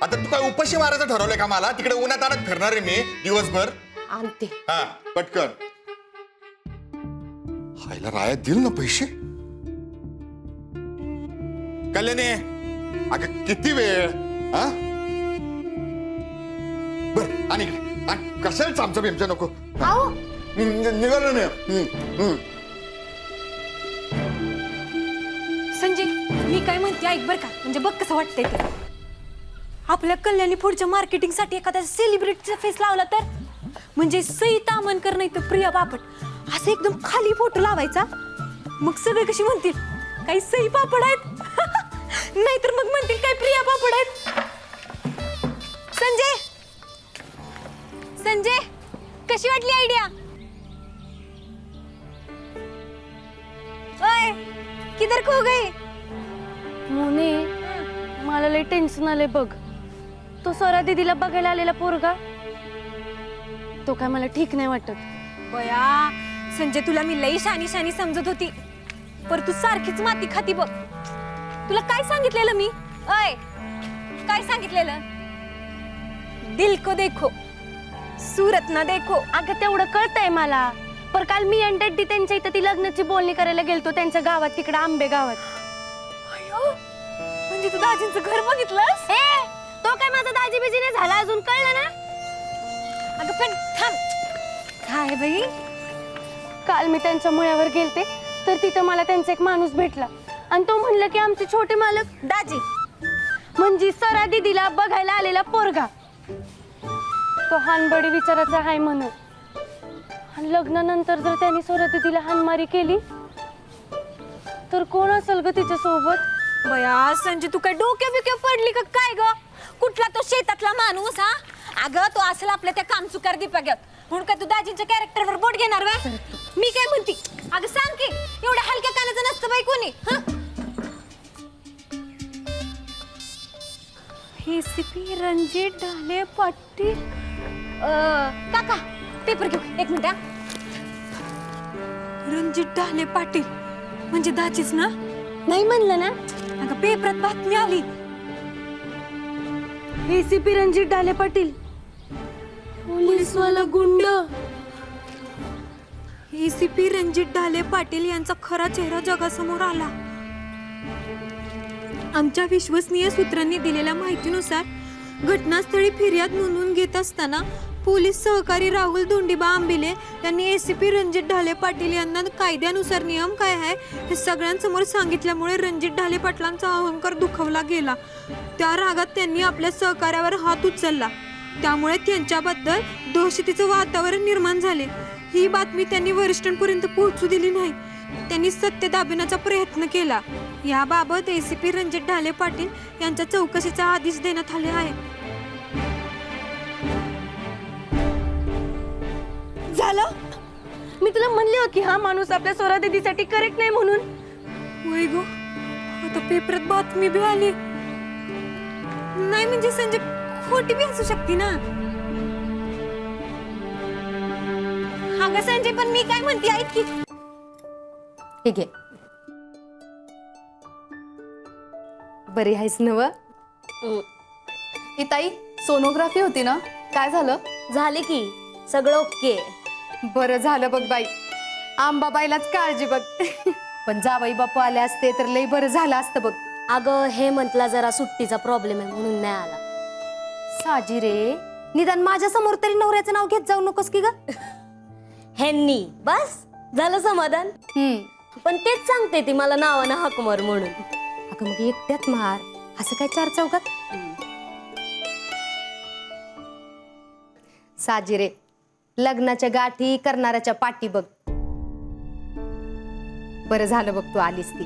आता तू काय उपाशी मारायचं ठरवलंय का मला? तिकडे उन्हात आणत फिरणार आहे मी दिवसभर. आणते. हा पटकन. हायला राया दिल ना पैसे. कल्याणी अगं किती वेळ? हा बर आणि कशाला चामचा बिमचा नको. निघालो नाही. संजय मी काय म्हणते ऐक बर का, म्हणजे बघ कसं वाटतंय ते. आपल्या कल्याणी पुढच्या मार्केटिंगसाठी एखाद्या सेलिब्रिटीचा फेस लावला तर, म्हणजे सई तामणकर नाही तर प्रिया बापट असं एकदम खाली फोटो लावायचा. मग सगळे कशी म्हणतील काही सई पापड आहेत नाहीतर मग म्हणतील काही प्रिया पापड आहेत. संजय कशी वाटली आयडिया? ओय किधर खो गई? मोने मला लय टेन्शन आलंय बघ. तो स्वरा दीदीला बघायला आलेला पोरगा, तो काय मला ठीक नाही वाटत. बया संजय तुला मी लई शानी समजत होती, पर तू सारखीच माती खाती बघ. तुला काय सांगितलेलं मी? अय काय सांगितलेलं? दिल को देखो सूरत ना देखो. अगं तेवढं कळतंय मला, पर काल मी आणि डॅडी त्यांच्या इथं ती लग्नाची बोलणी करायला गेलतो त्यांच्या गावात, तिकडे आंबे गावात. अयो म्हणजे तू दाजींचं घर बघितलंस? तो काय माझा दाजी बिजीने झाला अजून, कळलं ना? अगं पण थांब. काय बाई? काल मी त्यांच्या मुळ्यावर गेलते तर तिथं मला त्यांचा एक माणूस भेटला आणि तो म्हणलं की आमचे छोटे मालक दाजी म्हणजे सरा दीदीला बघायला आलेला पोरगा तो हानबडी विचाराचा हाय म्हणून. आणि लग्नानंतर जर त्यांनी सरा दीदीला हानमारी केली तर कोण असेल ग तिच्या सोबत? बया संजय तू काय डोक्या बिक्या पडली का काय ग? कुठला तो शेतातला माणूस? हा अगं तो असेल आपल्या त्या कामचुकार दीपक्यात. म्हणून काय तू दाजींच्या कॅरेक्टरवर बोट घेणार वा? मी काय म्हणते अगं सांग की, एवढ्या हलक्या कानाचं नसतं बाई कोणी. रेसिपी रणजित ढाले पाटील. काका पेपर घेऊ एक मिनिट. रणजित ढाले पाटील म्हणजे दाजीच ना? नाही म्हणलं ना? अगं पेपरात बातमी आली. एसीपी रणजित ढाले पाटील पोलीसवाला गुंड. एसीपी रणजित ढाले पाटील यांचा खरा चेहरा जगासमोर आला. आमच्या विश्वसनीय सूत्रांनी दिलेल्या माहितीनुसार घटनास्थळी फिर्याद नोंदवून घेत असताना पोलीस सहकारी राहुल धोंडीबा आंबिले यांनी एसीपी रणजित ढाले पाटील यांना कायद्यानुसार नियम काय आहे हे सगळ्यांसमोर सांगितल्यामुळे रणजित ढाले पाटलांचा अहंकार दुखावला गेला. त्या रागात त्यांनी आपल्या सहकार्यावर हात उचलला. त्यामुळे त्यांच्याबद्दल दहशतीचं वातावरण निर्माण झाले. ही बातमी त्यांनी वरिष्ठांपर्यंत पोहोचू दिली नाही. त्यांनी सत्य दाबण्याचा प्रयत्न केला. याबाबत एसीपी रणजित ढाले पाटील यांच्या चौकशीचा आदेश देण्यात आले आहे. झालं? मी तुला म्हणले होते हा माणूस आपल्या स्वरा दीदीसाठी करेक्ट नाही म्हणून. वय गो आता पेपरात बातमी बी आली. नाही म्हणजे संजय खोटी बी असू शकते ना. हा ग संजय पण मी काय म्हणते ऐक की. ठीक आहे. बरी आहेस नव? ही ताई सोनोग्राफी होती ना, काय झालं? झाले की सगळं ओके. बरं झालं बघ बाई, आंबाबाईलाच काळजी बघ. पण जावई बापू आले असते तर लई बरं झालं असतं बघ. अगं हे म्हटला जरा सुट्टीचा प्रॉब्लेम आहे म्हणून नाही आला. साजी रे, निदान माझ्या समोर तरी नवऱ्याचं नाव घेत जाऊ नकोस की ग. ह्यांनी बस झालं समाधान. पण तेच सांगते ती मला नावानं हाक मार म्हणून. अगं मग एकट्यात मार, असं काय चार चौकात. साजी रे, लग्नाच्या गाठी करणाऱ्याच्या पाठी बघ. बरं झालं बघ तू आलीस ती,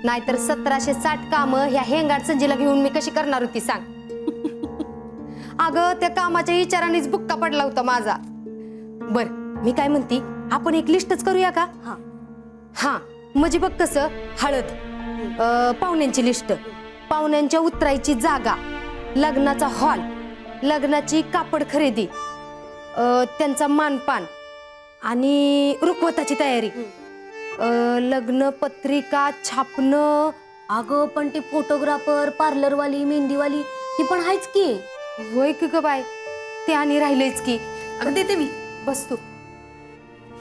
नाहीतर 1760 कामं ह्या हेंगाट संजीला घेऊन मी कशी करणार होती सांग. अगं त्या कामाच्या विचारानेच बुक्का पडला होता माझा. बर मी काय म्हणती, आपण एक लिस्टच करूया का? हा म्हणजे बघ कसं, हळद, पाहुण्यांची लिस्ट, पाहुण्यांच्या उतरायची जागा, लग्नाचा हॉल, लग्नाची कापड खरेदी, त्यांचा मानपान आणि रुखवताची तयारी, लग्न पत्रिका छापणं. अगं पण ती फोटोग्राफर, पार्लरवाली, मेहंदीवाली ती पण आहेच की. होय की ग बाय, ते आणि राहिलेच की. अगं देते मी, बस तू.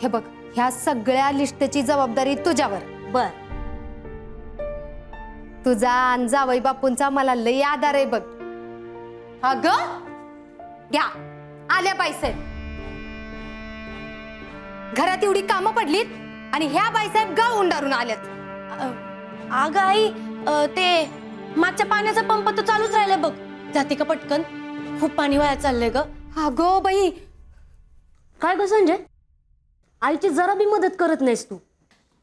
हे बघ, ह्या सगळ्या लिस्टची जबाबदारी तुझ्यावर. बर. तुझा आणि जावई बापूंचा मला लई आधार आहे बघ. अगं घ्या, आल्या बाईसाहेब. घरात एवढी कामं पडलीत आणि ह्या बाईसाहेब गाव उंडारून आल्यात. अगं आई, ते मागच्या पाण्याचा पंप तर चालूच राहिलाय बघ. जाते का पटकन, खूप पाणी वाया चाललंय ग. अगं बाई, काय ग संजय, आईची जरा बी मदत करत नाहीस तू.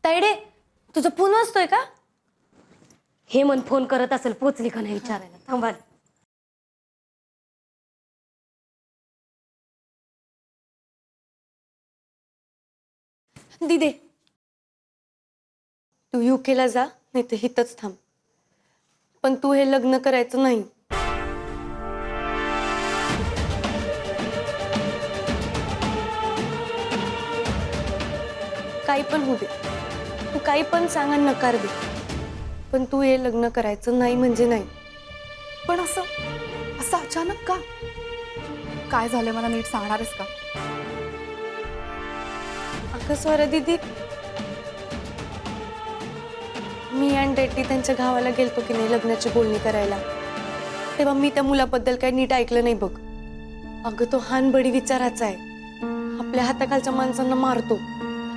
तायडे, तुझा फोन वाजतोय का? हेमंत फोन करत असेल, पोचली का नाही विचारायला. थांबा. दिदे, तू युकेला जा, नाही तर हितच थांब, पण तू हे लग्न करायचं नाही. काही पण होऊ दे, तू काही पण सांग आणि नकार दे, पण तू हे लग्न करायचं नाही म्हणजे नाही. पण असं असं अचानक का? काय झालं मला नीट सांगणारच का? अगं स्वरा दीदी, मी आणि डॅडी त्यांच्या गावाला गेलतो की नाही लग्नाची बोलणी करायला, तेव्हा मी त्या मुलाबद्दल काही नीट ऐकलं नाही बघ. अगं तो हानबडी विचाराचा आहे, आपल्या हाताखालच्या माणसांना मारतो.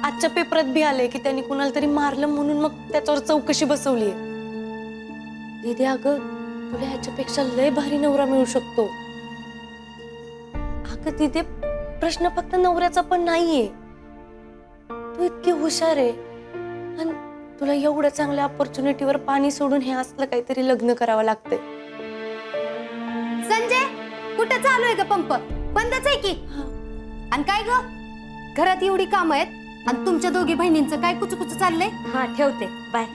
आजच्या पेपरात बी आलंय की त्यांनी कुणाला तरी मारलं म्हणून मग त्याच्यावर चौकशी बसवलीये. दीदी अगं, तुला ह्याच्यापेक्षा लय भारी नवरा मिळू शकतो. अगं दीदी, प्रश्न फक्त नवऱ्याचा पण नाहीये. तू इतकी हुशार आहे आणि तुला एवढ्या चांगल्या ऑपॉर्च्युनिटीवर पाणी सोडून हे असलं काहीतरी लग्न करावं लागतंय. संजय, कुठं चालू आहे ग पंप? बंदच आहे की. आणि काय ग, घरात एवढी कामं आहेत आणि तुमच्या दोघी बहिणींचं काय कुचकुच चाललंय? हा ठेवते, बाय.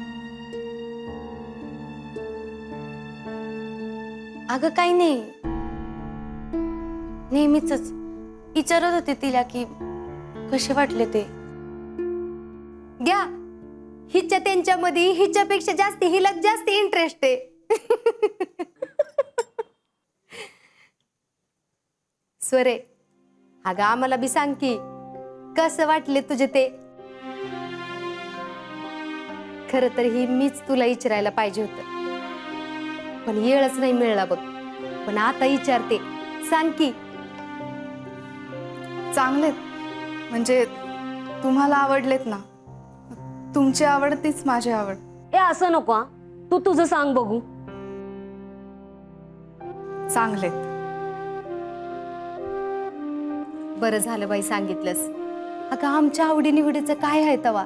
अगं काही नाही, नेहमीच विचारत होते तिला की कसे वाटले ते. घ्या, हिच्या त्यांच्यामध्ये हिच्यापेक्षा जास्त हिला जास्त इंटरेस्ट आहे. स्वरे, अगं आम्हाला बी सांग की कसं वाटले तुझे ते. खर तर ही मीच तुला विचारायला पाहिजे होतं, पण येळच नाही मिळला बघ. पण आता विचारते, सांग की. चांगलेत, म्हणजे तुम्हाला आवडलेत ना. तुमची आवड तीच माझी आवड. ए असं नको हा. तू तुझं सांग बघू. चांगलेत. बरं झालं बाई सांगितलंस. अगं आमच्या आवडीनिवडीचं काय आहे तवा?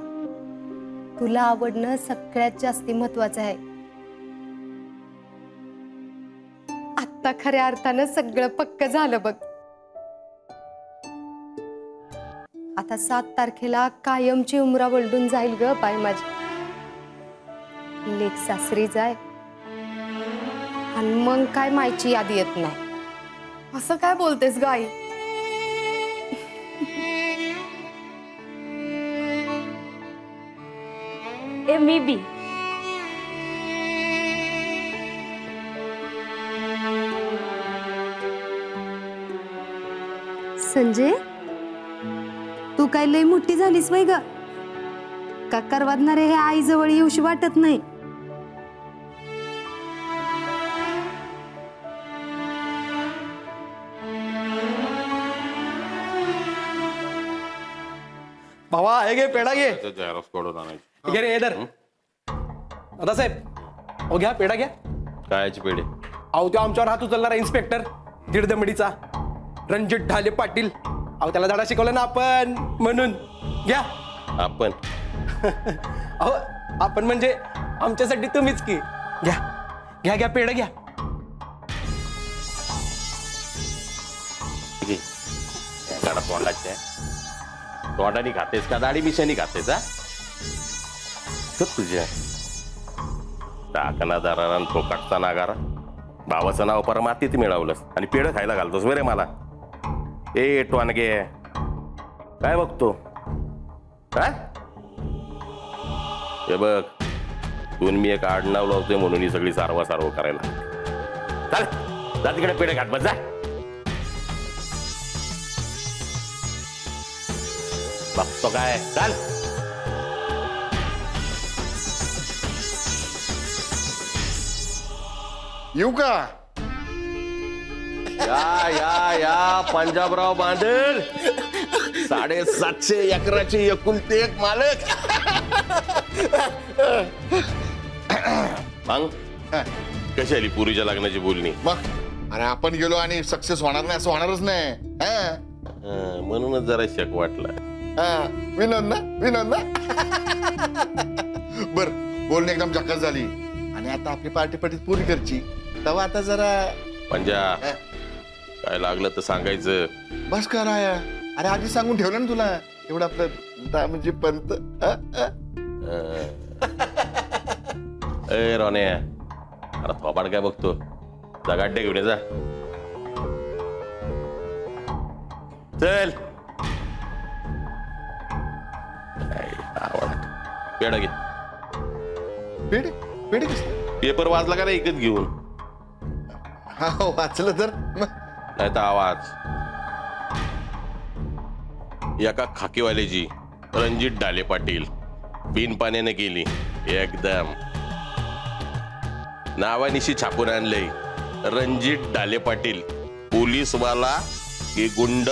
तुला आवडणं सगळ्यात जास्ती महत्वाचं आहे. आत्ता खऱ्या अर्थानं सगळं पक्क झालं बघ. आता 7 तारखेला कायमची उमरा वलडून जाईल ग बाई माझी. लेक सासरी जाय आणि मग काय मायची यादी येत नाही. असं काय बोलतेस ग आई? ए मी बी. संजय, काय लय मोठी झालीस वय ग का करवादणारे हे आई जवळ येऊशी वाटत नाही. भावा हे घे पेढा घे. घे रे इधर. दादासाहेब अहो घ्या पेढा घ्या. कायची पेढे? अहो तो आमच्यावर हात उचलणारा इन्स्पेक्टर दीडदमडीचा रणजित ढाले पाटील. अहो त्याला धडा शिकवला ना आपण म्हणून घ्या. आपण अहो आपण म्हणजे आमच्यासाठी तुम्हीच की. घ्या घ्या घ्या पेढा घ्या. तोंडाच्या तोंडाने खातेस का दाढी मिशानी खातेस? हा तुझ्या टाकना दाराला फोकाटचा नागारा भावाचं नाव परमातीत मिळवलंस आणि पेढं खायला घालतोस बरे मला. ए टोनगे काय बघतो? काय हे बघ तू मी एक आडनाव लावतोय म्हणून ही सगळी सारवा सारव करायला. चाल जा तिकडे पेढे घाट बस जा. बघतो काय चाल. येऊ का? या या या पंजाबराव बांदल 750 एकराचे एकुलते एक मालक. मग कशी आली पुरीच्या लग्नाची बोलणी? मग अरे आपण गेलो आणि सक्सेस होणार नाही असं होणारच नाही. म्हणूनच जरा शक वाटला. विनोद ना विनोद ना. बर बोलणी एकदम झकास झाली आणि आता आपली पार्टी पटीत पुरी करची तेव्हा आता जरा पंजा काय लागलं तर सांगायचं. बस करा. अरे आधी सांगून ठेवलं ना तुला एवढं आपलं म्हणजे पंत. ए रोने अरे थोबाड काय बघतो? जगाड्डे घेऊन ये जा. चल पेढा घे. पेढे पेढे कसं? पेपर वाचला का नाही इकत घेऊन? हा वाचलं तर नाही तर आवाज. एका खाकीवाल्याची रणजित ढाले पाटील बिन पाण्याने केली एकदम. नावानिशी छापून आणलंय रणजित ढाले पाटील पोलीसवाला की गुंड.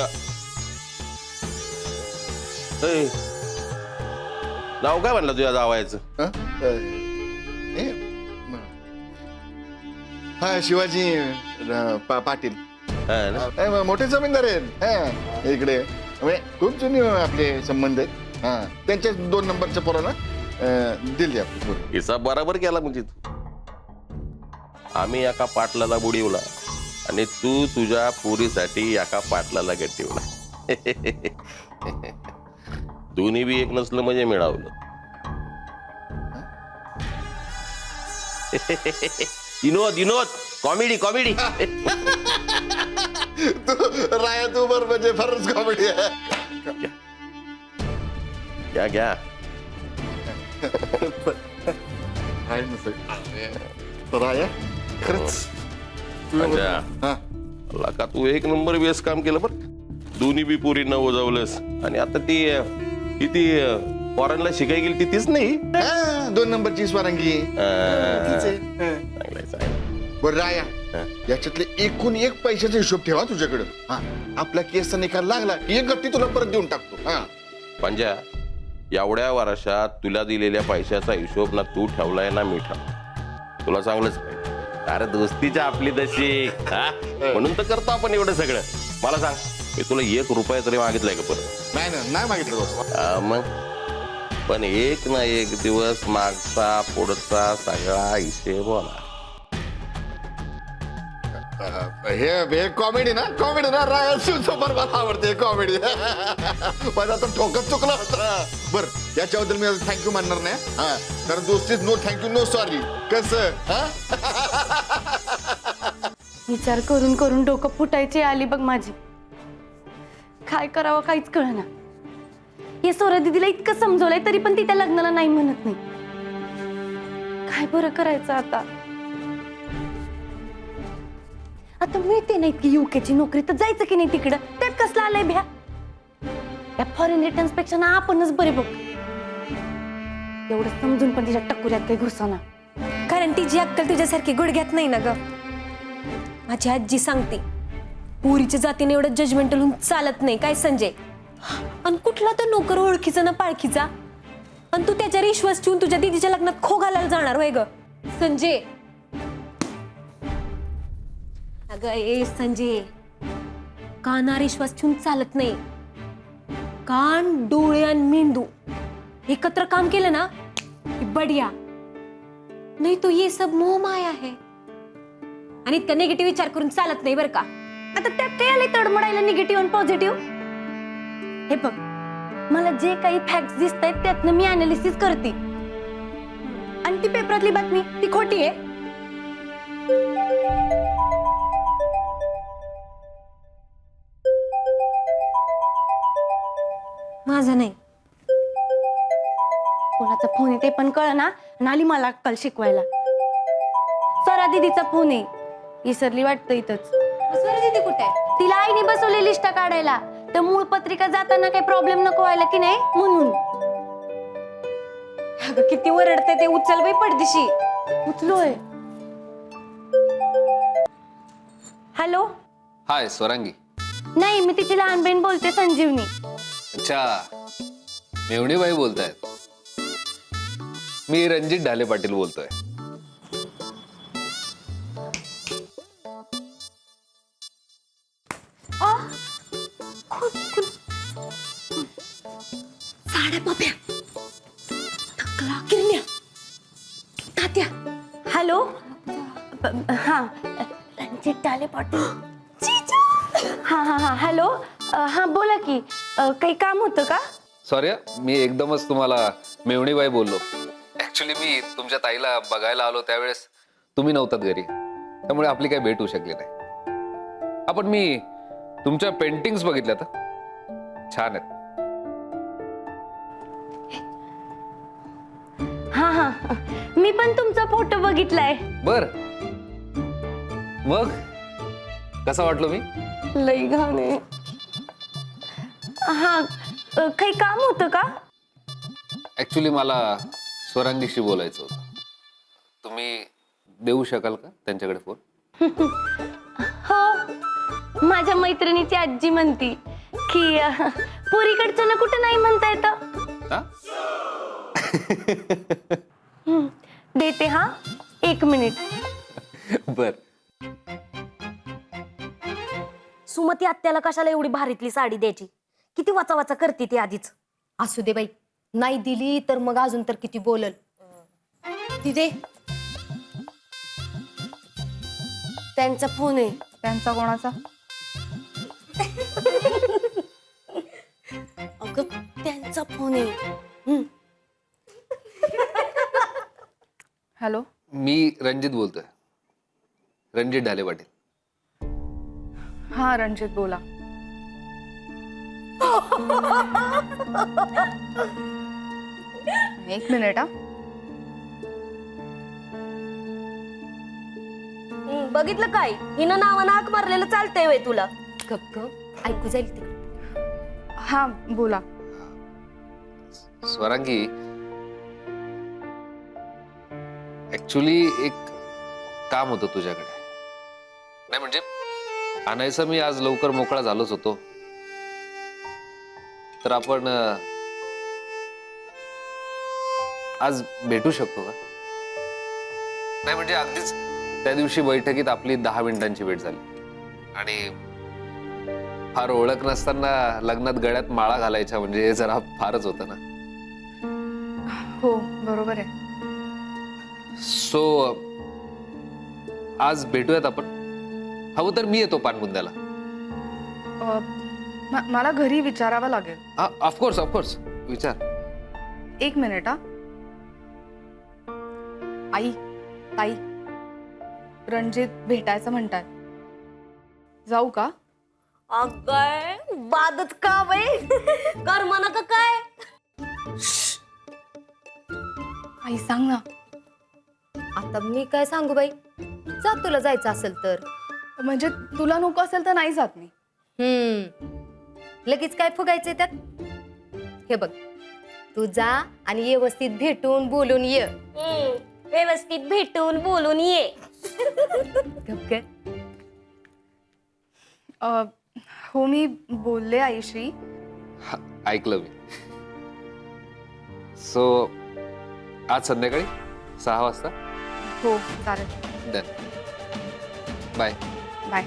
नाव काय म्हणलं तुझ्या जावायचं? हा शिवाजी पाटील हा ना? मोठे जमीनदार आहेत इकडे. खूप जुनी आपले संबंध आहेत. त्यांच्या 2 नंबरच्या पोराला दिली आपली पोर. हिसाब बराबर केला म्हणजे तू. आम्ही एका पाटलाला बुडीवला आणि तू तुझ्या पुरीसाठी एका पाटलाला गट्टीवला. दोन्ही बी एक नसलं म्हणजे मिळावलं. Vinod Vinod comedy comedy. राया तू बर म्हणजे फारच कॉमेडी आहे. घ्या घ्या. राया खरंच का तू एक नंबर बेस काम केलं बरं. दोन्ही बी पोरींना ओजावलंस आणि आता ती किती फॉरेनला शिकाय गेली ती तीच नाही. 2 नंबरची स्वरांगी. बरं राया याच्यातले एकूण एक पैशाचा हिशोब ठेवा तुझ्याकडं. आपल्या केसचा निकाल लागला की एक गट्टी तुला परत देऊन टाकतो. पंजा एवढ्या वर्षात तुला दिलेल्या पैशाचा हिशोब ना तू ठेवलाय ना मी ठेवला. तुला चांगलंच अरे दोस्तीच्या आपली तशी. म्हणून तर करतो आपण एवढं सगळं. मला सांग मी तुला 1 रुपया तरी मागितलाय का परत? नाही ना नाही मागितलं. मग पण एक ना एक दिवस मागचा पुढचा सगळा हिशेब होणार. हे कॉमेडी ना कॉमेडी ना राया सुपर मला आवडते कॉमेडी. पण आता ठोकत चुकला होता. बरं याच्याबद्दल मी थँक्यू म्हणणार नाही. कारण दोस्तीच नो थँक्यू नो सॉरी. कसं विचार करून करून डोकं फुटायची आली बघ माझी. काय करावं काहीच कळना. या सोरा दीदीला इतकं समजवलंय तरी पण ती त्या लग्नाला नाही म्हणत नाही. काय बरं करायचं आता? आता मिळते नाही की युकेची नोकरी तर जायचं की नाही तिकडं? त्यात कसला आलंय भ्या? या फॉरेन रिटर्न्स पेक्षा ना आपणच बरे बघ. एवढं समजून पण तिच्या टकुऱ्यात काही घुसना. कारण तिची अक्कल तुझ्यासारखी गुडघ्यात नाही ना ग. माझी आजी सांगते पुरीच्या जातीने एवढं जजमेंटल होऊन चालत नाही काय संजय. आणि कुठला तर नोकर ओळखीचा ना पाळखीचा आणि तू त्याच्यावर विश्वास ठेवून तुझ्या दीदीच्या लग्नात खो घालायला जाणार होय ग संजय. अगं ए संजय, कानावर विश्वास ठेवून चालत नाही. कान, डोळे आणि मेंदू एकत्र काम केलं ना की बढिया. नाही तो ये सब मोह माया है. आणि इतका निगेटिव्ह विचार करून चालत नाही बरं का. आता त्यात काय आलंय तडमडायला निगेटिव्ह आणि पॉझिटिव्ह. हे बघ, मला जे काही फॅक्ट्स दिसत आहेत त्यातनं मी अनालिसिस करते. आणि ती पेपरातली बातमी ती खोटी आहे. माझं नाही. कोणाचा फोन आहे ते पण कळ ना. नाली मला अक्कल शिकवायला. स्वरा दीदीचा फोन आहे. विसरली वाटतं इथंच. स्वरा दीदी कुठे आहे? तिला आईने बसवली लिस्ट काढायला. तर मूळ पत्रिका जाताना काही प्रॉब्लेम नको व्हायला की नाही म्हणून. अगं किती ओरडते ते. उचल बाई पडदिशी. उचलोय. हॅलो. हाय स्वरांगी. नाही, मी तिची लहान बहीण बोलते, संजीवनी. अच्छा, मेवणीबाई बोलतायत. मी रणजित ढाले पाटील बोलतोय. साड्या पप्या टकला किरण्या तात्या. हॅलो. हा, रणजित ढाले पाटील. हा हा हा. हॅलो. हा बोला की. काही काम होतं का? सॉरी, मी एकदमच तुम्हाला मेवणीबाई बोललो. ऍक्च्युली मी तुमच्या ताईला बघायला आलो त्यावेळेस तुम्ही नव्हतात घरी, त्यामुळे आपली काही भेट होऊ शकली नाही. आपण मी तुमच्या पेंटिंग्स बघितल्या तर छान आहेत. हा हा, मी पण तुमचा फोटो बघितलाय. बर, मग कसा वाटलो मी? लई घाण आहे. हा, काही काम होतं का? ऍक्च्युली मला स्वरांगीशी बोलायचं होतं. तुम्ही देऊ शकाल का त्यांच्याकडे फोन? हो, माझ्या मैत्रिणीची आजी म्हणती की पुरीकडचं ना कुठं नाही म्हणता येतं. हा? देते हा, 1 मिनिट. बर. सुमती आत्याला कशाला एवढी भारीतली साडी द्यायची? किती वाचा वाचा करते ती आधीच. असू दे बाई, नाही दिली तर मग अजून तर किती बोलल. ती दे. त्यांचा फोन आहे. त्यांचा कोणाचा? अगं त्यांचा फोन आहे. हॅलो. मी रणजित बोलतोय, रणजित ढाले पाटील. हा रणजित बोला. एक मिनिट. हा, बघितलं काय? हिनं नावानं हाक मारलेलं चालतंय वय तुला? गप गप, ऐकू जाईल तिकडे. हा बोला. स्वरांगी, ऍक्च्युली एक काम होतं तुझ्याकडे. नाही म्हणजे आणायचं मी आज लवकर मोकळा झालोच होतो. तर आपण आज भेटू शकतो का? नाही म्हणजे अगदीच त्या दिवशी बैठकीत आपली 10 मिनिटांची भेट झाली आणि फार ओळख नसताना लग्नात गळ्यात माळा घालायच्या म्हणजे हे जरा फारच होतं ना. हो बरोबर आहे. सो आज भेटूयात आपण. हवं तर मी येतो पानबुंद्याला. मला घरी विचारावं लागेल. ऑफकोर्स ऑफकोर्स, विचार. 1 मिनिट. हा, आई ताई रणजित भेटायचं म्हणतात. जाऊ का? काय बादच का बाई? कर म्हणा का काय? आई सांग ना. आता मी काय सांगू बाई, जा तुला जायचं असेल तर. म्हणजे तुला नको असेल तर नाही जात मी. लगेच काय फुगायचंय त्यात? हे बघ तू जा आणि व्यवस्थित भेटून बोलून ये. व्यवस्थित भेटून बोलून ये. गप ग. हो मी बोलले आईश्री. ऐकलं मी. सो आज संध्याकाळी 6 वाजता. हो चालेल. डन. बाय. बाय.